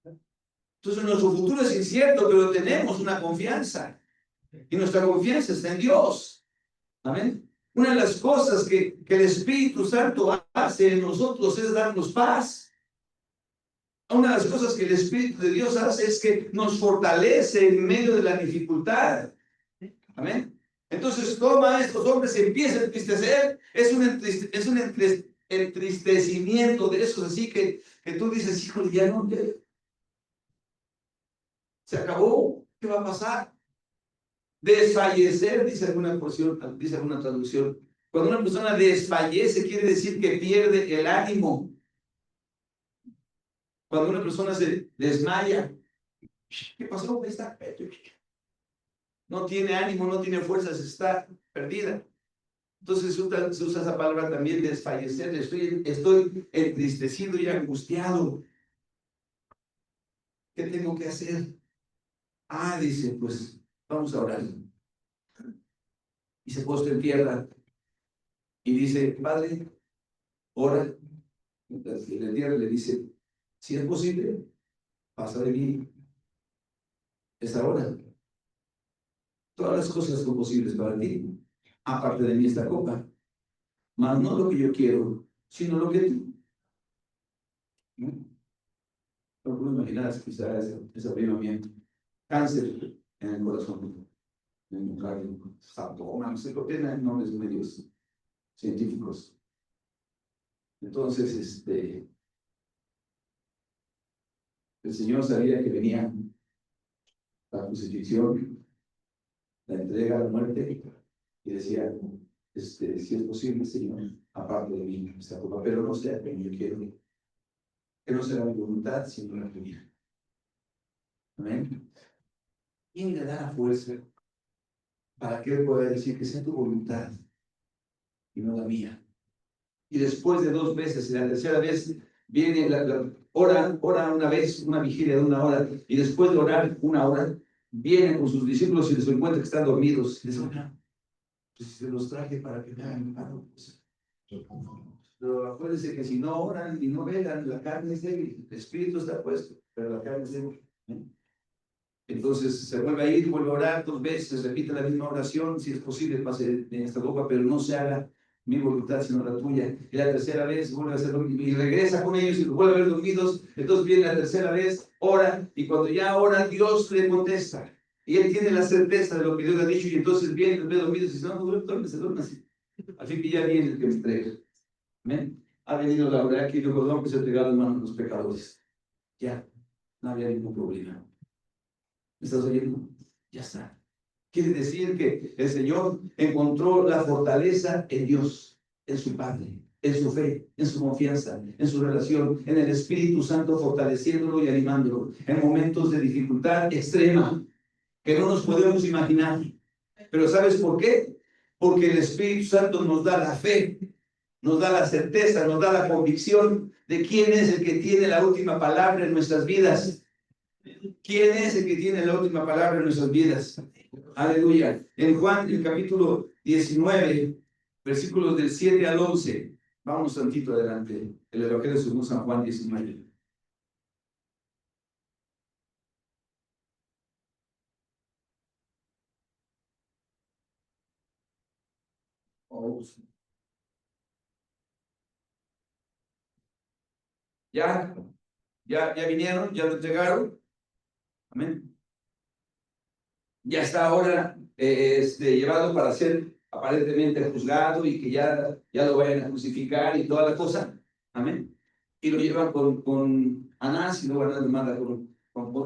Entonces, nuestro futuro es incierto, pero tenemos una confianza. Y nuestra confianza está en Dios. Amén. Una de las cosas que el Espíritu Santo hace en nosotros es darnos paz. Una de las cosas que el Espíritu de Dios hace es que nos fortalece en medio de la dificultad. Amén. Entonces toma a estos hombres y empieza a entristecer. Es un entristecimiento de esos así que tú dices, híjole, ya no, ya, se acabó. ¿Qué va a pasar? Desfallecer, dice alguna porción, dice alguna traducción. Cuando una persona desfallece, quiere decir que pierde el ánimo. Cuando una persona se desmaya, ¿qué pasó? Está, no tiene ánimo, no tiene fuerzas, está perdida. Entonces se usa esa palabra también, desfallecer. Estoy entristecido y angustiado. ¿Qué tengo que hacer? Ah, dice, pues vamos a orar. Y se posta en tierra y dice, Padre, ora. Entonces, en el tierra le dice, si es posible, pasa de mí esta hora. Todas las cosas son posibles para ti. Aparte de mí esta copa. Mas no lo que yo quiero, sino lo que tú. ¿No? No puedo imaginar quizás ese avivamiento. Cáncer en el corazón, en el cardio, sarcoma, no sé lo que tienen nombres medios científicos. Entonces, el Señor sabía que venía la crucifixión, la entrega, la muerte, y decía, si es posible, Señor, aparte de mí, esta copa, pero no sea como yo quiero, que no sea mi voluntad, sino la tuya. Amén. ¿Quién le da la fuerza para que él pueda decir que sea tu voluntad y no la mía? Y después de 2 veces, y la tercera vez, viene ora una vez, una vigilia de 1 hora, y después de orar 1 hora, viene con sus discípulos y les encuentra que están dormidos. Y les dice, pues se los traje para que me hagan paro. Pero acuérdense que si no oran y no velan, la carne es débil, el espíritu está puesto, pero la carne es débil. Entonces se vuelve a ir, vuelve a orar 2 veces, repite la misma oración, si es posible pase en esta copa, pero no se haga mi voluntad sino la tuya. Y la tercera vez vuelve a hacerlo y regresa con ellos y los vuelve a ver dormidos. Entonces viene la tercera vez, ora, y cuando ya ora, Dios le contesta. Y él tiene la certeza de lo que Dios le ha dicho, y entonces viene, los ve dormidos y dice, no, duerme así. Así que ya viene el que me entrega. ¿Amén? Ha venido la hora que yo perdón que se ha entregado en manos de los pecadores. Ya, no había ningún problema. ¿Me estás oyendo? Ya está. Quiere decir que el Señor encontró la fortaleza en Dios, en su Padre, en su fe, en su confianza, en su relación, en el Espíritu Santo fortaleciéndolo y animándolo en momentos de dificultad extrema que no nos podemos imaginar. Pero ¿sabes por qué? Porque el Espíritu Santo nos da la fe, nos da la certeza, nos da la convicción de quién es el que tiene la última palabra en nuestras vidas. ¿Quién es el que tiene la última palabra en nuestras vidas? Aleluya. En Juan, el capítulo 19, versículos del 7 al 11. Vamos tantito adelante. El Evangelio según San Juan 19. Oh, ya, ya vinieron, ya lo entregaron. Amén. Ya está ahora llevado para ser aparentemente juzgado y que ya lo vayan a crucificar y toda la cosa. Amén. Y lo llevan con Anás y luego Anás lo manda con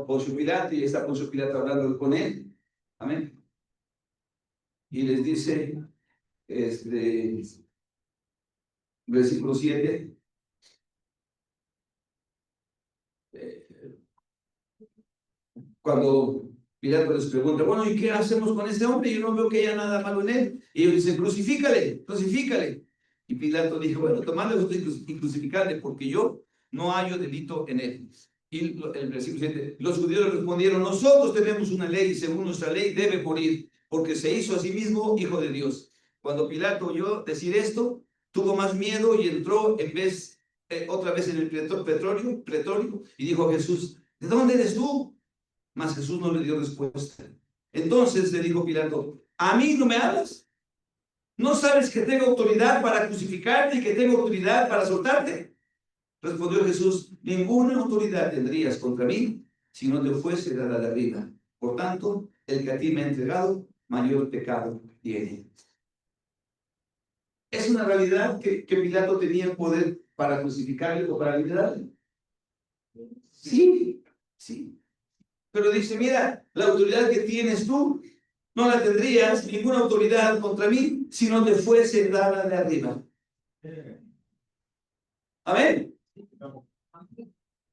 Poncio Pilato y está Poncio Pilato hablando con él. Amén. Y les dice, versículo 7. Cuando Pilato les pregunta, bueno, ¿y qué hacemos con este hombre? Yo no veo que haya nada malo en él. Y ellos dicen, crucifícale, crucifícale. Y Pilato dijo, bueno, tomadle y crucificarle, porque yo no hallo delito en él. Y el versículo 7, los judíos respondieron, nosotros tenemos una ley, y según nuestra ley debe morir, porque se hizo a sí mismo hijo de Dios. Cuando Pilato oyó decir esto, tuvo más miedo y entró otra vez en el pretorio y dijo a Jesús, ¿de dónde eres tú? Mas Jesús no le dio respuesta. Entonces le dijo Pilato, ¿a mí no me hablas? ¿No sabes que tengo autoridad para crucificarte y que tengo autoridad para soltarte? Respondió Jesús, ninguna autoridad tendrías contra mí si no te fuese dada de arriba. Por tanto, el que a ti me ha entregado, mayor pecado tiene. ¿Es una realidad que Pilato tenía el poder para crucificarle o para liberarle? Sí, sí. Pero dice, mira, la autoridad que tienes tú, no la tendrías, ninguna autoridad contra mí, si no te fuese dada de arriba. Amén.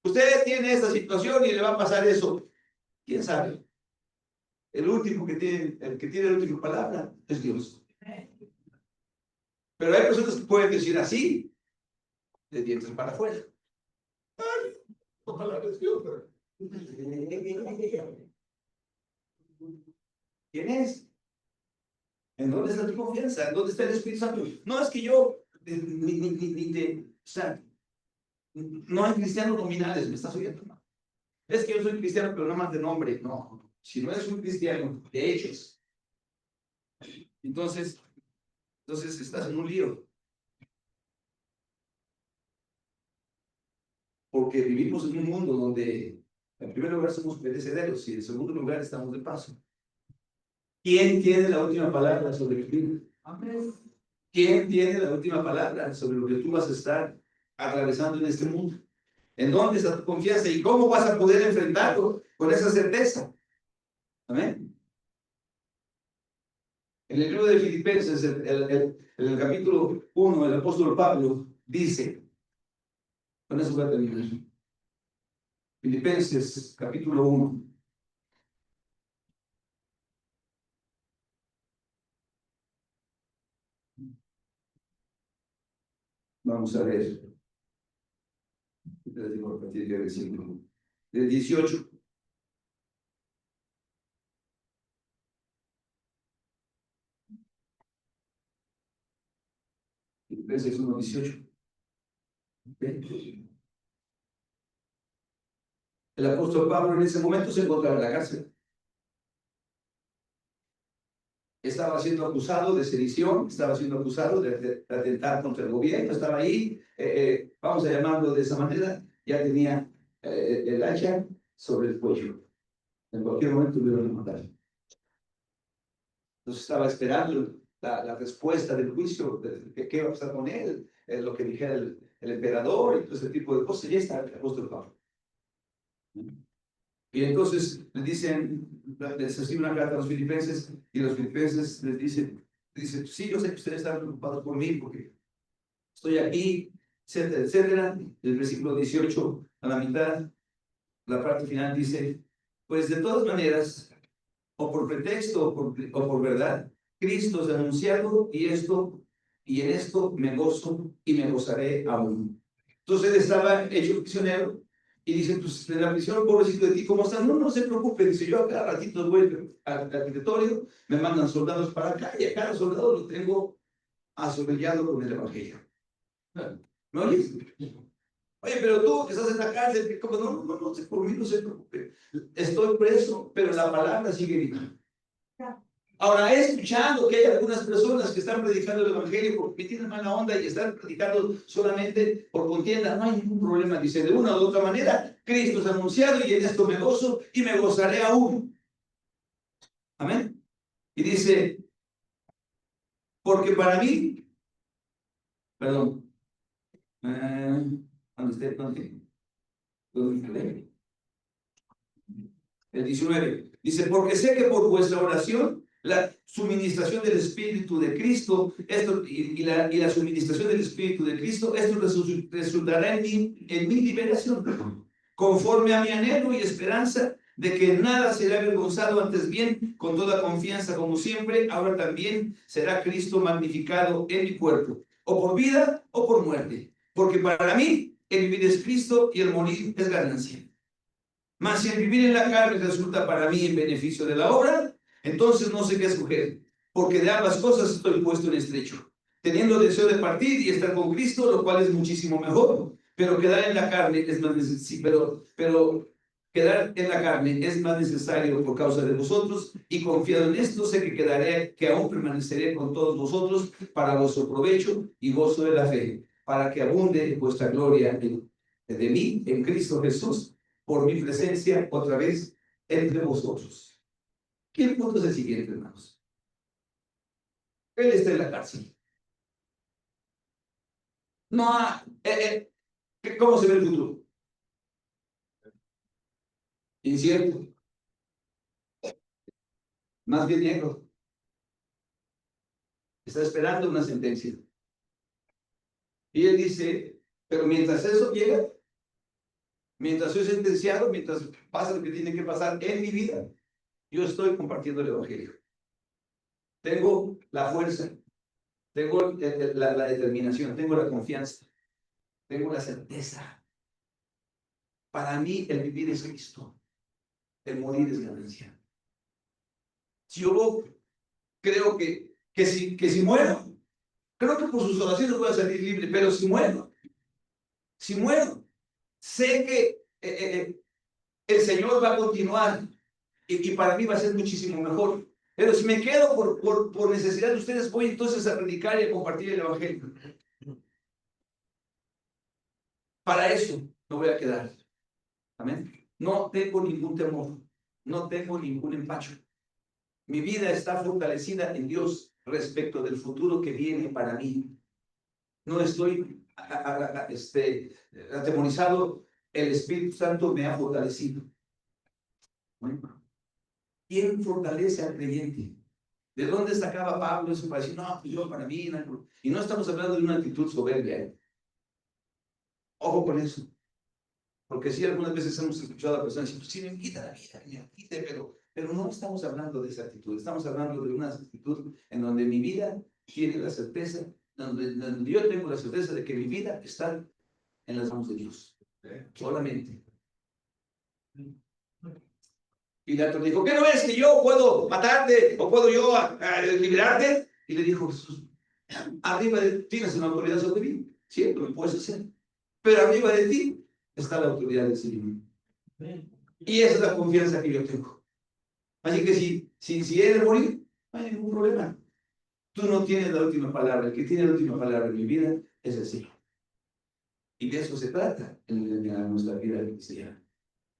Usted tiene esta situación y le va a pasar eso. ¿Quién sabe? El que tiene la última palabra es Dios. Pero hay personas que pueden decir así, de dientes para afuera. Ay, ojalá es Dios. ¿Quién es? ¿En dónde está tu confianza? ¿En dónde está el Espíritu Santo? No es que yo, o sea, no hay cristianos nominales, ¿me estás oyendo? No. Es que yo soy cristiano, pero no más de nombre. No, si no eres un cristiano, de hechos. Entonces estás en un lío. Porque vivimos en un mundo donde, en primer lugar, somos perecederos y en segundo lugar, estamos de paso. ¿Quién tiene la última palabra sobre el fin? Amén. ¿Quién tiene la última palabra sobre lo que tú vas a estar atravesando en este mundo? ¿En dónde está tu confianza? ¿Y cómo vas a poder enfrentarlo con esa certeza? Amén. En el libro de Filipenses, en el capítulo 1, el apóstol Pablo dice, con eso voy a terminar. Filipenses, capítulo 1. Vamos a ver. Les digo a partir del versículo del 18. Filipenses 1, 18. El apóstol Pablo en ese momento se encontraba en la cárcel. Estaba siendo acusado de sedición, estaba siendo acusado de atentar contra el gobierno, estaba ahí, vamos a llamarlo de esa manera, ya tenía el hacha sobre el cuello. En cualquier momento lo iban a matar. Entonces estaba esperando la respuesta del juicio, de qué iba a pasar con él, lo que dijera el emperador y todo ese tipo de cosas. Ya está el apóstol Pablo. Y entonces les escribe una carta a los filipenses y los filipenses les dicen, sí, yo sé que ustedes están preocupados por mí porque estoy aquí, etcétera, etcétera. El versículo 18 a la mitad, la parte final dice, pues de todas maneras, o por pretexto o por verdad, Cristo es anunciado y en esto me gozo y me gozaré aún. Entonces él estaba hecho prisionero y dice, pues en la prisión, pobrecito de ti, ¿cómo estás? No, no se preocupe, dice, yo a cada ratito voy al territorio, me mandan soldados para acá y a cada soldado lo tengo asobillado con el evangelio. ¿Me oyes? Oye, pero tú que estás en la cárcel, ¿cómo? No, no, no, por mí no se preocupe. Estoy preso, pero la palabra sigue viva. Ahora, he escuchado que hay algunas personas que están predicando el evangelio porque tienen mala onda y están predicando solamente por contienda. No hay ningún problema, dice, de una u otra manera, Cristo es anunciado y en esto me gozo y me gozaré aún. Amén. Y dice, porque para mí, perdón, ¿dónde? El 19, dice, porque sé que por vuestra oración La suministración del Espíritu de Cristo, la suministración del Espíritu de Cristo, esto resultará en mi liberación, conforme a mi anhelo y esperanza de que nada será avergonzado, antes bien, con toda confianza, como siempre, ahora también será Cristo magnificado en mi cuerpo, o por vida o por muerte, porque para mí el vivir es Cristo y el morir es ganancia. Mas si el vivir en la carne resulta para mí en beneficio de la obra, entonces no sé qué escoger, porque de ambas cosas estoy puesto en estrecho, teniendo deseo de partir y estar con Cristo, lo cual es muchísimo mejor, pero quedar en la carne es más necesario, pero quedar en la carne es más necesario por causa de vosotros, y confiado en esto sé que aún permaneceré con todos vosotros para vuestro provecho y gozo de la fe, para que abunde vuestra gloria de mí en Cristo Jesús, por mi presencia otra vez entre vosotros. ¿Qué punto es el siguiente, hermanos? Él está en la cárcel. No, ¿cómo se ve el futuro? Incierto. Más bien negro. Está esperando una sentencia. Y él dice, pero mientras eso llega, mientras soy sentenciado, mientras pasa lo que tiene que pasar en mi vida, yo estoy compartiendo el Evangelio. Tengo la fuerza, tengo la determinación, tengo la confianza, tengo la certeza. Para mí el vivir es Cristo, el morir es ganancia. Si yo creo que si muero, creo que por sus oraciones voy a salir libre, pero si muero, sé que el Señor va a continuar y para mí va a ser muchísimo mejor. Pero si me quedo por necesidad de ustedes, voy entonces a predicar y a compartir el Evangelio. Para eso me voy a quedar. Amén. No tengo ningún temor, no tengo ningún empacho. Mi vida está fortalecida en Dios respecto del futuro que viene para mí. No estoy atemorizado. El Espíritu Santo me ha fortalecido. Bueno, ¿quién fortalece al creyente? ¿De dónde sacaba Pablo eso para decir, no, pues yo para mí? No. Y no estamos hablando de una actitud soberbia. Ojo con eso. Porque sí, algunas veces hemos escuchado a personas decir, pues sí, me quita la vida, me quite, pero no estamos hablando de esa actitud. Estamos hablando de una actitud en donde mi vida tiene la certeza, donde yo tengo la certeza de que mi vida está en las manos de Dios. Solamente. Pilato le dijo, ¿qué no ves que yo puedo matarte o puedo yo liberarte? Y le dijo Jesús, arriba de ti tienes una autoridad sobre mí, cierto, lo puedes hacer, pero arriba de ti está la autoridad del Señor. Y esa es la confianza que yo tengo. Así que si eres morir, no hay ningún problema. Tú no tienes la última palabra. El que tiene la última palabra en mi vida es el Señor. Y de eso se trata en nuestra vida cristiana.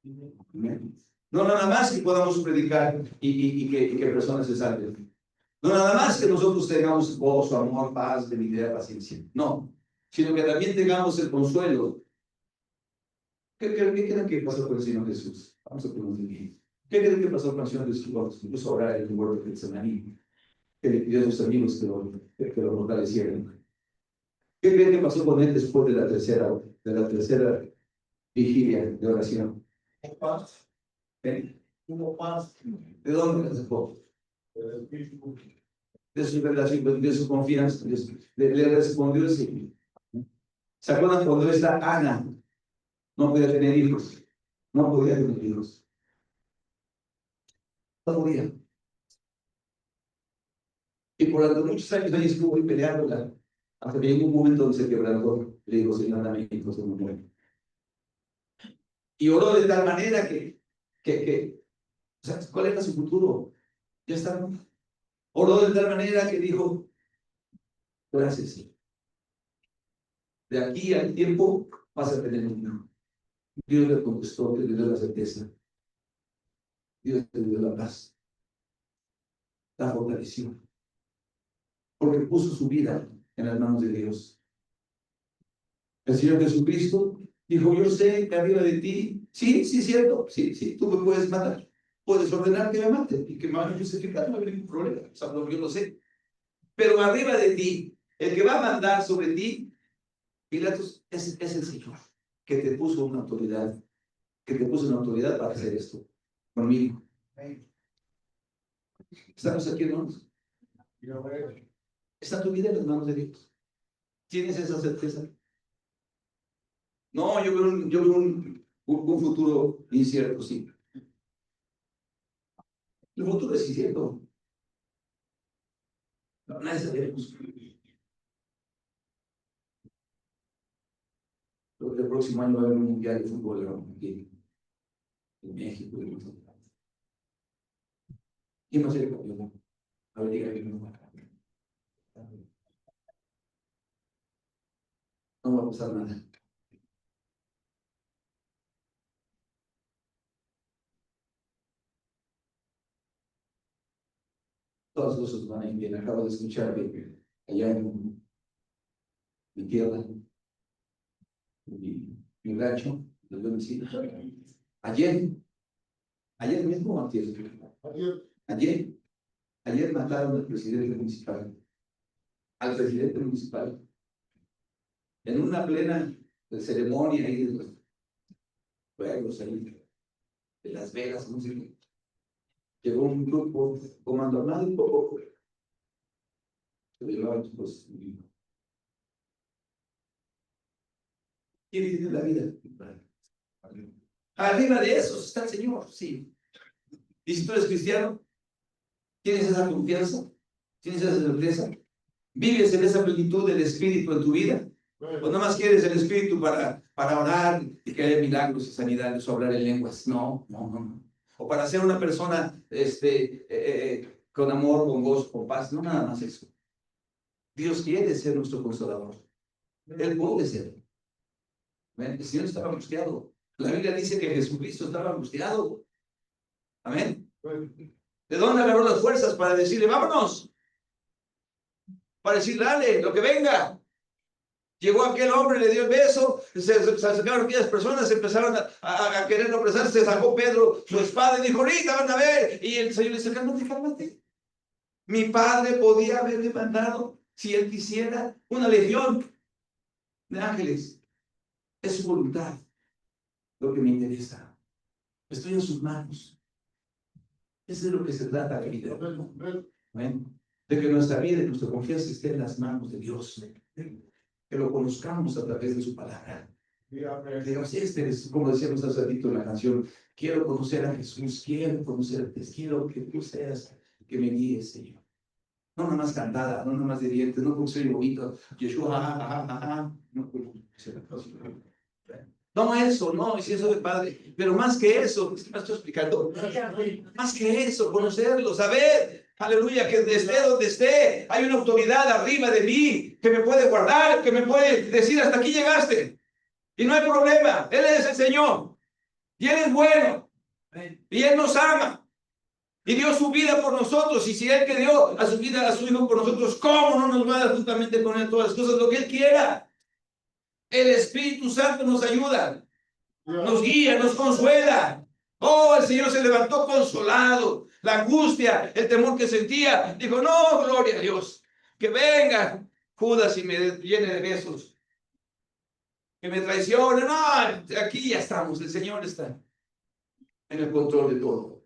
No nada más que podamos predicar y que personas se salven. No nada más que nosotros tengamos gozo, amor, paz, benignidad, paciencia. No, sino que también tengamos el consuelo. ¿Qué creen que pasó con el Señor Jesús? Vamos a preguntar bien. ¿Qué creen que pasó con el Señor Jesús cuando se puso a orar en el huerto de Getsemaní? Que le pidió a sus amigos que lo fortalecieran. ¿Qué creen que pasó con él después de la tercera vigilia de oración? Paz. ¿Eh? Hubo paz. ¿De dónde la sacó? De su relación, de su confianza. Le respondió el Señor. ¿Se acuerdan cuando esta Ana no podía tener hijos? No podía tener hijos. No podía. Y por muchos años ahí estuvo peleándola. Hasta que llegó un momento donde se quebrantó. Le dijo, Señor, dame hijos, no muero. Y oró de tal manera o sea, ¿cuál era su futuro? Ya está. Oró de tal manera que dijo, gracias, Señor. De aquí al tiempo vas a tener un hijo. Dios le contestó, Dios le dio la certeza. Dios le dio la paz. La fortaleció. Porque puso su vida en las manos de Dios. El Señor Jesucristo dijo, yo sé que arriba de ti, sí, cierto, sí, tú me puedes matar. Puedes ordenar que me maten y que me van a crucificar, no hay ningún problema. O sea, yo lo sé. Pero arriba de ti, el que va a mandar sobre ti, Pilatos, es el Señor, que te puso una autoridad, para hacer esto conmigo. Estamos aquí, hermanos. Está tu vida en las manos de Dios. ¿Tienes esa certeza? No, yo veo un futuro incierto, sí. El futuro es incierto. No, nadie sabemos. Creo que el próximo año va a haber un mundial de fútbol, ¿no? Aquí en México. ¿Quién va a ser el campeón? A ver, dígame. No va a pasar nada. Todas las cosas van a ir bien. Acabo de escuchar que allá en mi tierra, mi rancho, los vecinos, ayer, ayer mismo, antes, ayer mataron al presidente municipal, en una plena ceremonia ahí de los pueblos, ahí, de Las Vegas, no sé qué. Llegó un grupo comando armado y poco, se llevaban pues, ¿quién tiene la vida? Arriba de eso está el Señor, sí. Y si tú eres cristiano, tienes esa confianza, tienes esa certeza, vives en esa plenitud del Espíritu en tu vida, o no más quieres el Espíritu para orar y que haya milagros y sanidades o hablar en lenguas. No, no, no, no. O para ser una persona con amor, con gozo, con paz. No, nada más eso. Dios quiere ser nuestro consolador. Él puede ser. El Señor estaba angustiado. La Biblia dice que Jesucristo estaba angustiado. Amén. ¿De dónde agarró las fuerzas para decirle, vámonos? Para decir, dale, lo que venga. Llegó aquel hombre, le dio el beso, se acercaron aquellas personas, empezaron a querer apresarse, sacó Pedro su espada y dijo, ahorita van a ver. Y el Señor le dice, cálmate, cálmate. Mi padre podía haberme mandado, si él quisiera, una legión de ángeles. Es su voluntad lo que me interesa. Estoy en sus manos. Eso es lo que se trata de vida. ¿Ven? De que nuestra vida y nuestra confianza esté en las manos de Dios. Que lo conozcamos a través de su palabra. Digamos, este es, como decíamos hace ratito en la canción, quiero conocer a Jesús, quiero conocerte, quiero que tú seas, que me guíes, Señor. No nada más cantada, no nada más de dientes, no porque soy bonito, Yeshua, no eso, no, y si eso es padre, pero más que eso, ¿qué me estoy explicando? Más que eso, conocerlo, saber, aleluya, que esté donde esté, hay una autoridad arriba de mí que me puede guardar, que me puede decir hasta aquí llegaste, y no hay problema, Él es el Señor, y Él es bueno, y Él nos ama, y dio su vida por nosotros, y si Él que dio a su vida, a su Hijo por nosotros, ¿cómo no nos va a dar juntamente con Él todas las cosas, lo que Él quiera? El Espíritu Santo nos ayuda, nos guía, nos consuela. Oh, el Señor se levantó consolado. La angustia, el temor que sentía, dijo, no, gloria a Dios, que venga Judas y me llene de besos, que me traicione. No, aquí ya estamos, el Señor está en el control de todo.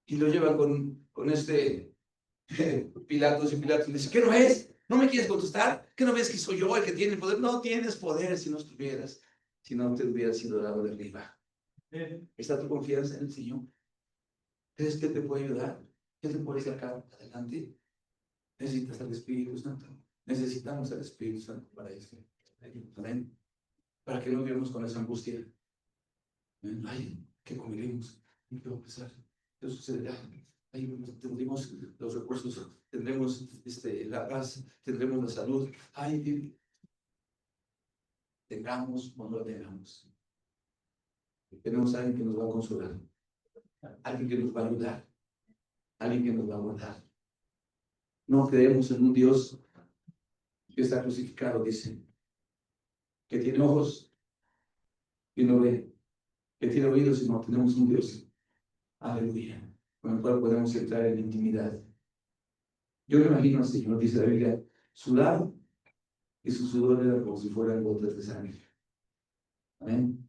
Y lo llevan con este Pilatos, y Pilatos le dice, ¿qué no es? ¿No me quieres contestar? ¿Qué no ves que soy yo el que tiene el poder? No tienes poder si no estuvieras, si no te hubieras sido dado de arriba. ¿Está tu confianza en el Señor? ¿Crees que te puede ayudar? ¿Qué te puede sacar adelante? Necesitas al Espíritu Santo. Necesitamos al Espíritu Santo para eso. Amén. Para que no vivamos con esa angustia. Ay, ¿qué comeremos? ¿Qué va a pasar? ¿Qué sucederá? Ahí tendremos los recursos, tendremos la paz, tendremos la salud. Ay, tengamos o no tengamos. Tenemos a alguien que nos va a consolar, alguien que nos va a ayudar, alguien que nos va a guardar. No creemos en un Dios que está crucificado, dice, que tiene ojos y no ve, que tiene oídos y no tenemos un Dios aleluya, con el cual podemos entrar en intimidad. Yo me imagino al Señor, dice la Biblia, sudado, y su sudor era como si fueran gotas de sangre. Amén.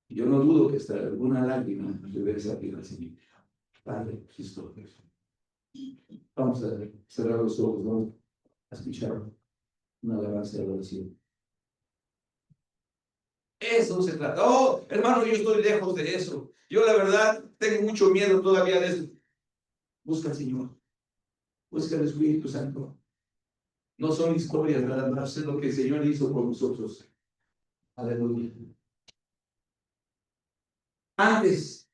Y yo no dudo que hasta alguna lágrima debe salir al Señor. Padre, Cristo. Vamos a cerrar los ojos, vamos a escuchar una alabanza de adoración. Eso se trata. Oh, hermano, yo estoy lejos de eso. Yo la verdad tengo mucho miedo todavía de eso. Busca al Señor. Busca al Espíritu Santo. No son historias, nada más es lo que el Señor hizo por nosotros. Aleluya. Antes,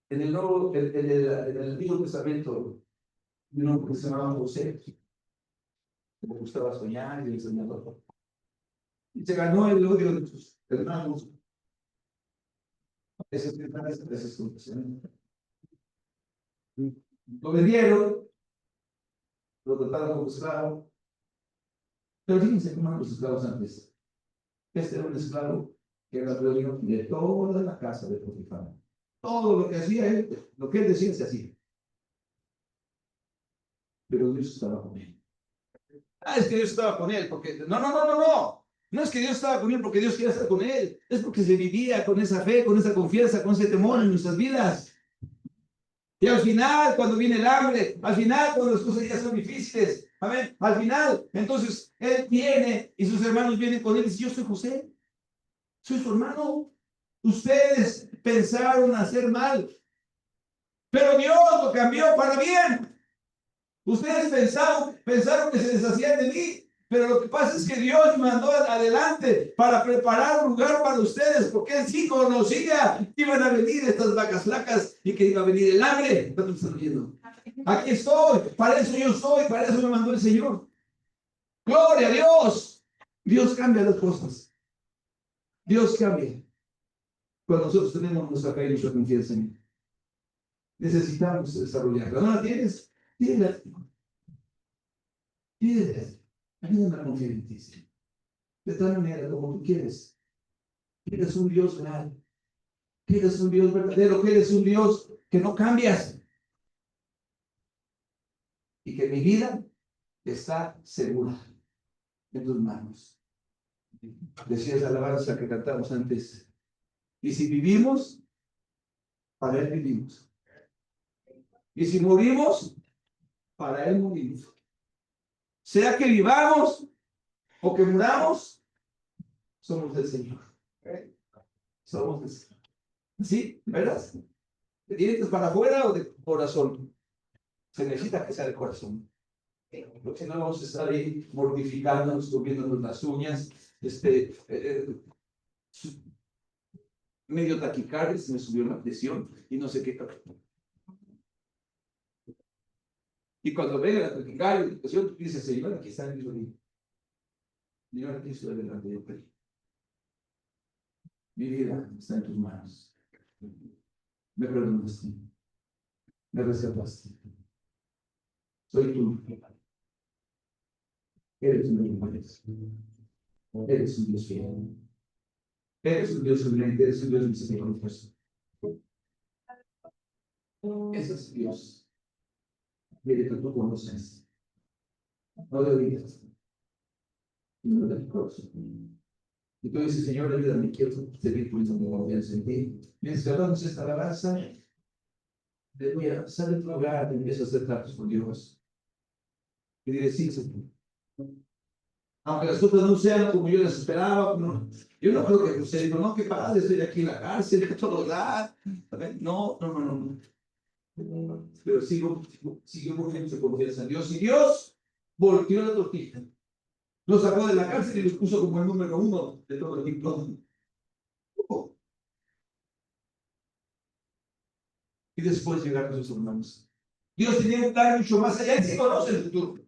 en el Antiguo Testamento, uno que se llamaba José, le gustaba soñar y el soñador. Y se ganó el odio de sus hermanos. Esas confesiones. Lo vendieron, lo trataron como esclavo. Pero fíjense cómo eran los esclavos antes. Este era un esclavo que era dueño de toda la casa de Potifar. Todo lo que hacía él, lo que él decía, se hacía. Pero Dios estaba con él. Ah, es que Dios estaba con él, porque no. No es que Dios estaba con él porque Dios quería estar con él. Es porque se vivía con esa fe, con esa confianza, con ese temor en nuestras vidas. Y al final, cuando viene el hambre, al final, cuando las cosas ya son difíciles, amén, al final, entonces él viene y sus hermanos vienen con él y dicen: yo soy José, soy su hermano. Ustedes pensaron hacer mal, pero Dios lo cambió para bien. Ustedes pensaron que se deshacían de mí, pero lo que pasa es que Dios me mandó adelante para preparar un lugar para ustedes, porque Él sí conocía que iban a venir estas vacas flacas y que iba a venir el hambre. ¿Cuánto están viendo? Aquí estoy, para eso yo soy, para eso me mandó el Señor. Gloria a Dios. Dios cambia las cosas. Dios cambia. Cuando nosotros tenemos nuestra fe y nuestra confianza en Él. Necesitamos desarrollarla. ¿No la tienes? Tienes. Ayúdame a confiar en ti, Señor. De tal manera como tú quieres. Que eres un Dios real. Que eres un Dios verdadero. Que eres un Dios que no cambias. Y que mi vida está segura en tus manos. Decía la alabanza que cantamos antes. Y si vivimos, para Él vivimos. Y si morimos, para Él morimos. Sea que vivamos o que muramos, somos del Señor. Somos del Señor. ¿Sí? ¿Verdad? ¿De dientes para afuera o de corazón? Se necesita que sea de corazón. Porque no vamos a estar ahí mortificándonos, comiéndonos las uñas, medio taquicardia, se me subió la presión y no sé qué. Y cuando venga la taquicardia, la presión, tú dices: Señor, aquí está el Hijo de Dios. Señor, aquí estoy delante de ti. Mi vida está en tus manos. Me perdonaste. Me rescataste. Soy tú. Eres un Dios bueno. Eres un Dios fiel. Eres un Dios humilde. Eres un Dios misericordioso. Ese es Dios. Quiere que tú conoces. No le digas. No le digas. Y tú dices: Señor, ayúdame, quiero seguir poniendo mi confianza en ti. Mientras cantamos esta alabanza, le voy a salir del lugar y empiezo a hacer tratos con Dios. Y diré: sí, Señor. Aunque las cosas no sean como yo las esperaba, no, yo no creo que usted diga: no, qué padre, estoy aquí en la cárcel, que todo da. No. Pero sigo con mucha confianza en Dios. Y Dios volteó la tortilla. Lo sacó de la cárcel y lo puso como el número 1 de todo el equipo. Y después llegaron sus hermanos. Dios tenía un plan mucho más allá. Él sí conoce el futuro.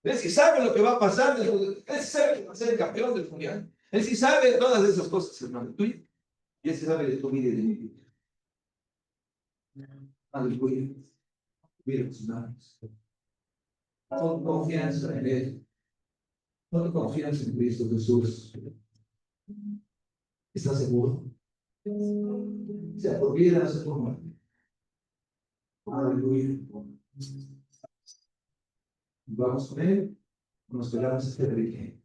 Él sí sabe lo que va a pasar. Él sí sabe que va a ser el campeón del mundial. Él sí sabe de todas esas cosas, hermano. Tú, y él sí sabe de tu vida y de mi vida. Aleluya. Mira tus manos. Con confianza en Él. Con confianza en Cristo Jesús. ¿Estás seguro? sea por vida, sea por muerte. Aleluya. Vamos con él, nos esperamos este rique.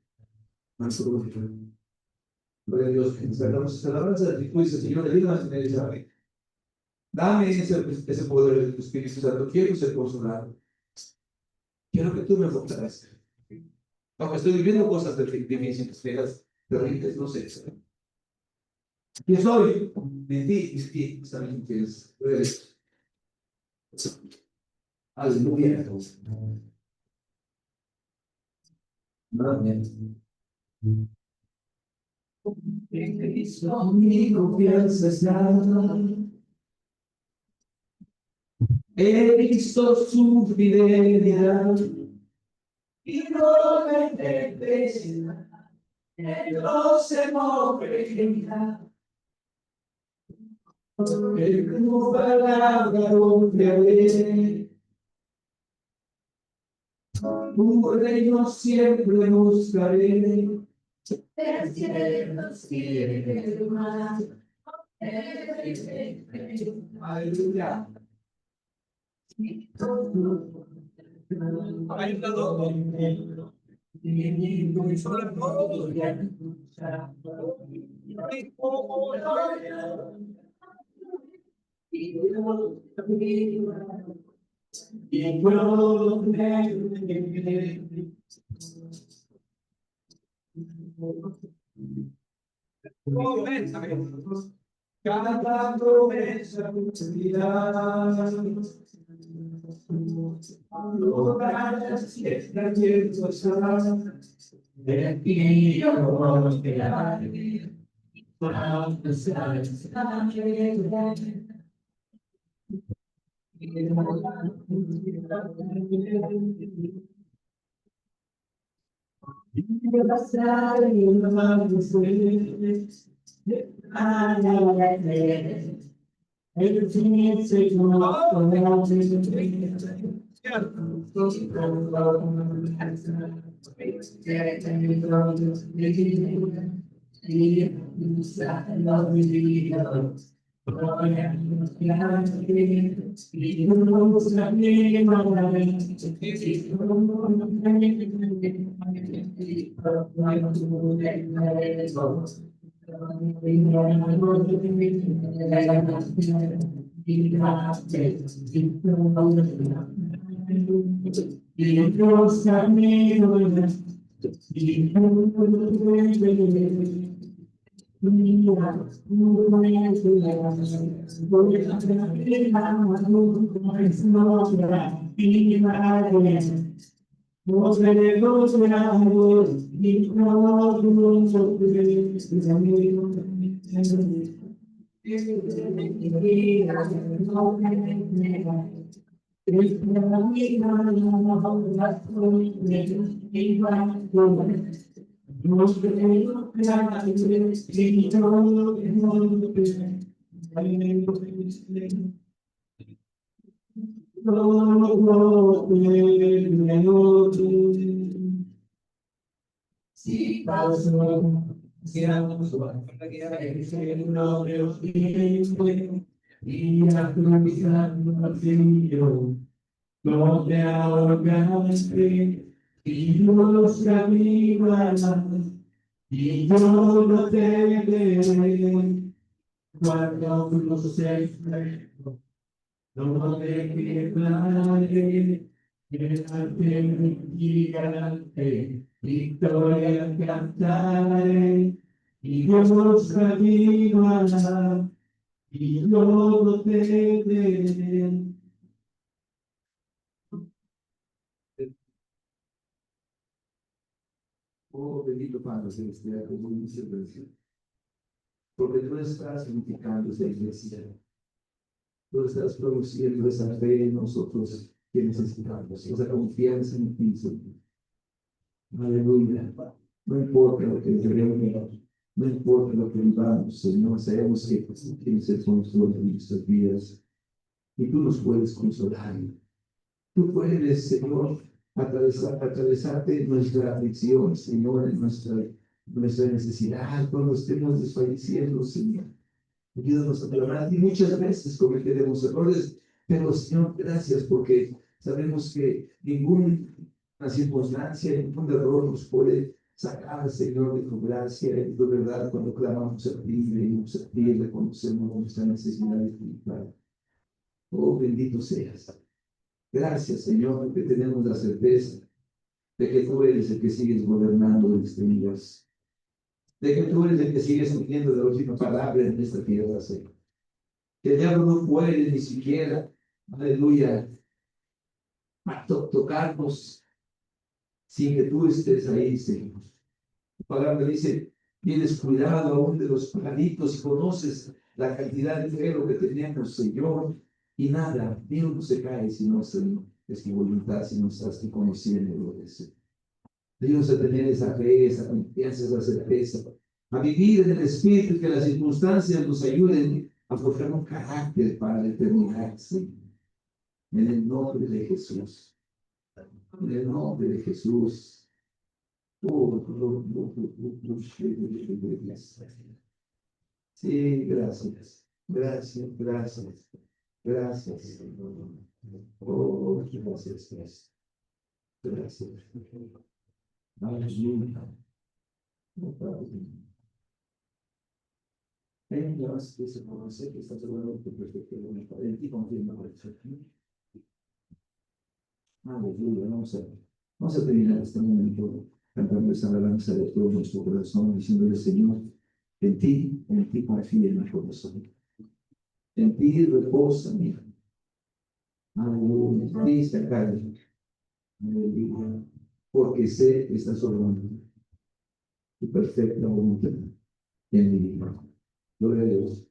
Gloria a Dios, nos esperamos esta alabanza. Y tú dices, Señor, ayúdame a tener esa fe. Dame ese poder de tu Espíritu Santo. Quiero ser consolado. Quiero que tú me fortalezcas. Aunque estoy viviendo cosas difíciles, feas, terribles, no sé. ¿Quién soy? En ti, en ti, saben quién es. Aleluya. Amén. En Cristo mi confianza está. He visto su fidelidad y no me desprecia. No se moverá. En tu palabra confiaré. Tu reino siempre buscaré. El cielo sigue el mar. Aleluya. Cada promesa cumplirá. Lugares siempre abiertos están. De aquí yo confiaré. Para empezar esta guerra. Si paso, seamos y actualizando vacío, no te ahogaste y los caminos y yo no te veré cuando los enfrento, no te quebraré, delante y galante, victoria cantaré y Dios caminos y yo no te veré. Oh, bendito Padre Celestial, como dice el versículo. Porque tú estás unificando esa iglesia. Tú estás produciendo esa fe en nosotros que necesitamos, esa confianza en ti, Señor. Aleluya. No importa lo que queremos, no importa lo que vivamos, Señor, sabemos que tú tienes el control de nuestras vidas y tú nos puedes consolar. Tú puedes, Señor, atravesarte nuestra aflicción, Señor, en nuestra necesidad, cuando estemos desfalleciendo, Señor. Ayúdanos a perdonar. Y muchas veces cometeremos errores, pero Señor, gracias porque sabemos que ninguna circunstancia, ningún error nos puede sacar, Señor, de tu gracia y de verdad cuando clamamos a ti, venimos a ti, reconocemos nuestra necesidad espiritual. Oh, bendito seas. Gracias, Señor, porque tenemos la certeza de que tú eres el que sigues gobernando en este universo, de que tú eres el que sigues teniendo la última palabra en esta tierra, Señor. Que el diablo no puede ni siquiera, aleluya, tocarnos sin que tú estés ahí, Señor. Tu palabra dice, tienes cuidado aún de los pajaritos y conoces la cantidad de pelo que tenemos, Señor, y nada, ni uno se cae si no es tu voluntad, si no estás tú conociendo eso. Ayúdanos a tener esa fe, esa confianza, esa certeza, a vivir en el Espíritu y que las circunstancias nos ayuden a forjar un carácter para determinarse. En el nombre de Jesús. En el nombre de Jesús. Sí, gracias. Gracias, gracias. Gracias. Oh, gracias, gracias. Gracias. Aleluya. Dios, que se conoce que está seguramente perfecto en ti confirma por eso. Aleluya, vamos a terminar este momento cantando esa alabanza de todo nuestro corazón, diciéndole, Señor, en ti confía en mi corazón. En ti reposa mi alma. Aleluya, en ti se cae. Aleluya, porque sé que estás obrando tu perfecta voluntad en mi vida. Gloria a Dios.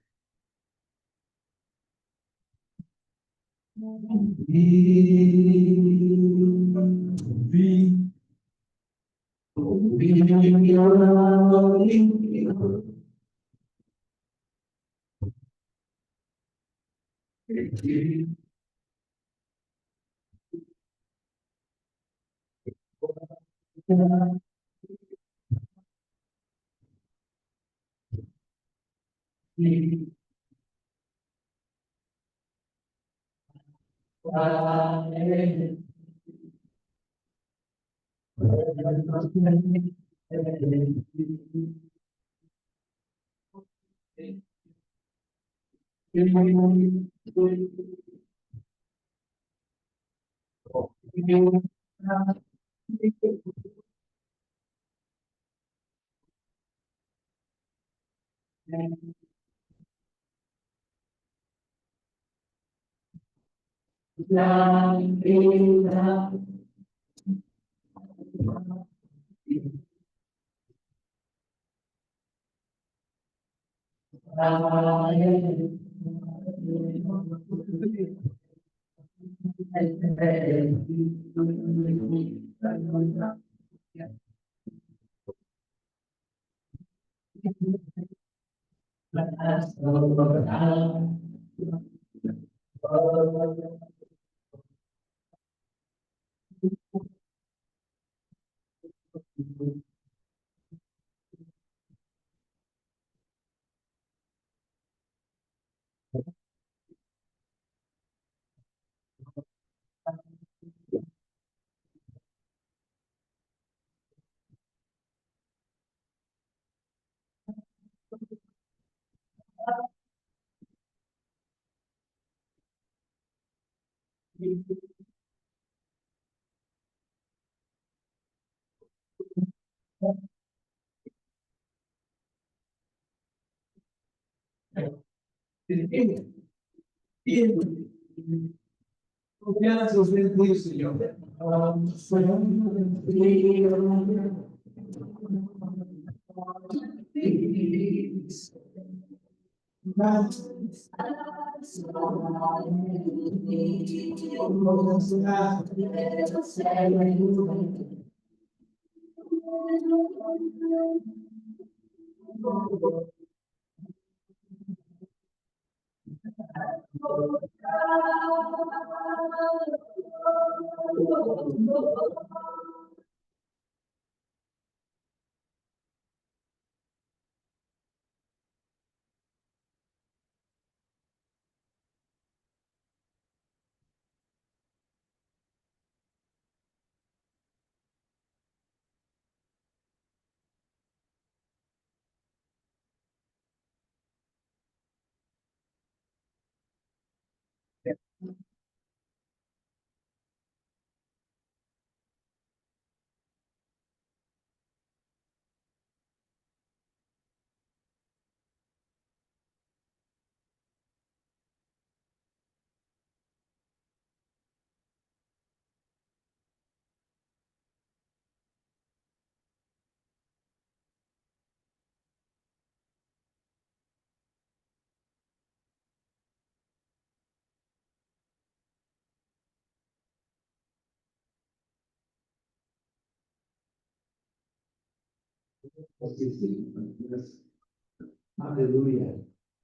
Confianza en ti, Señor. Así sí. Aleluya.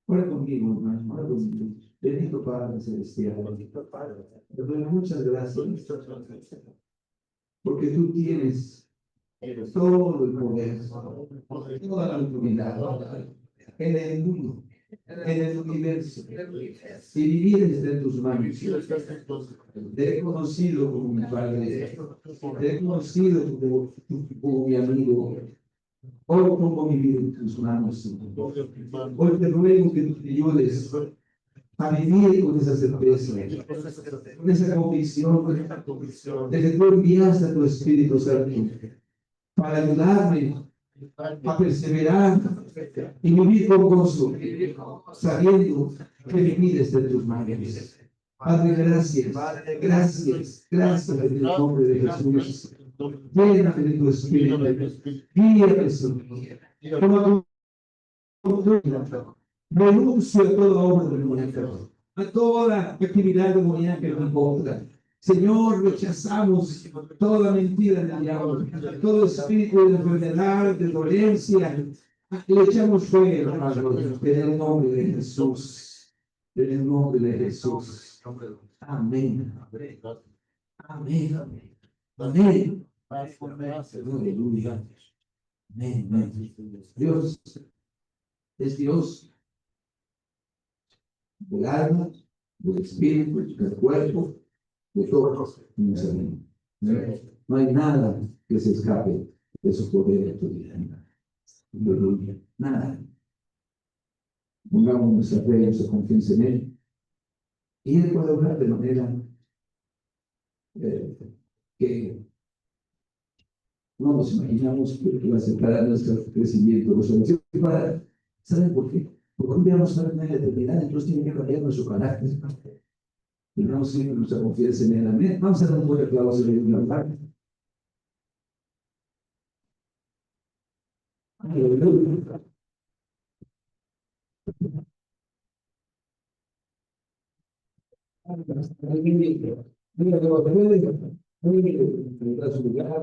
Ora conmigo, hermano. Ora conmigo. Bendito Padre Celestial. Te doy muchas gracias porque tú tienes todo el poder, toda la autoridad en el mundo, en el universo, y vivir desde tus manos. Te he conocido como mi Padre, te he conocido como mi amigo. Hoy pongo mi vida en tus manos. Hoy te ruego que tú me ayudes a vivir con esa certeza, con esa convicción de que tú enviaste a tu Espíritu Santo para ayudarme a perseverar y vivir con gozo, sabiendo que mi vida está en tus manos. Padre, gracias, gracias, gracias en el nombre de Jesús. Lléname de tu Espíritu, guíame, Señor. Toma tu renuncio a toda obra demoníaca, a toda actividad demoníaca en mi contra. Señor, rechazamos toda mentira del diablo, todo espíritu de enfermedad, de dolencia. Le echamos fuera, Padre, en el nombre de Jesús. En el nombre de Jesús. Amén. Amén. Amén. Aleluya. Amén. Amén. Dios es Dios del alma, del espíritu, del cuerpo, de todo. No hay nada que se escape de su poder en tu vida. Aleluya. Nada. Pongamos nuestra fe y nuestra confianza en Él. Y Él puede obrar de manera que no nos imaginamos que va a separar nuestro crecimiento. ¿Saben por qué? Porque un día vamos a ver una eternidad, entonces tiene que cambiar nuestro carácter. Y vamos a ir nuestra confianza en Él. Amén. Vamos a dar un buen aplauso en el altar. Aleluya. Aleluya.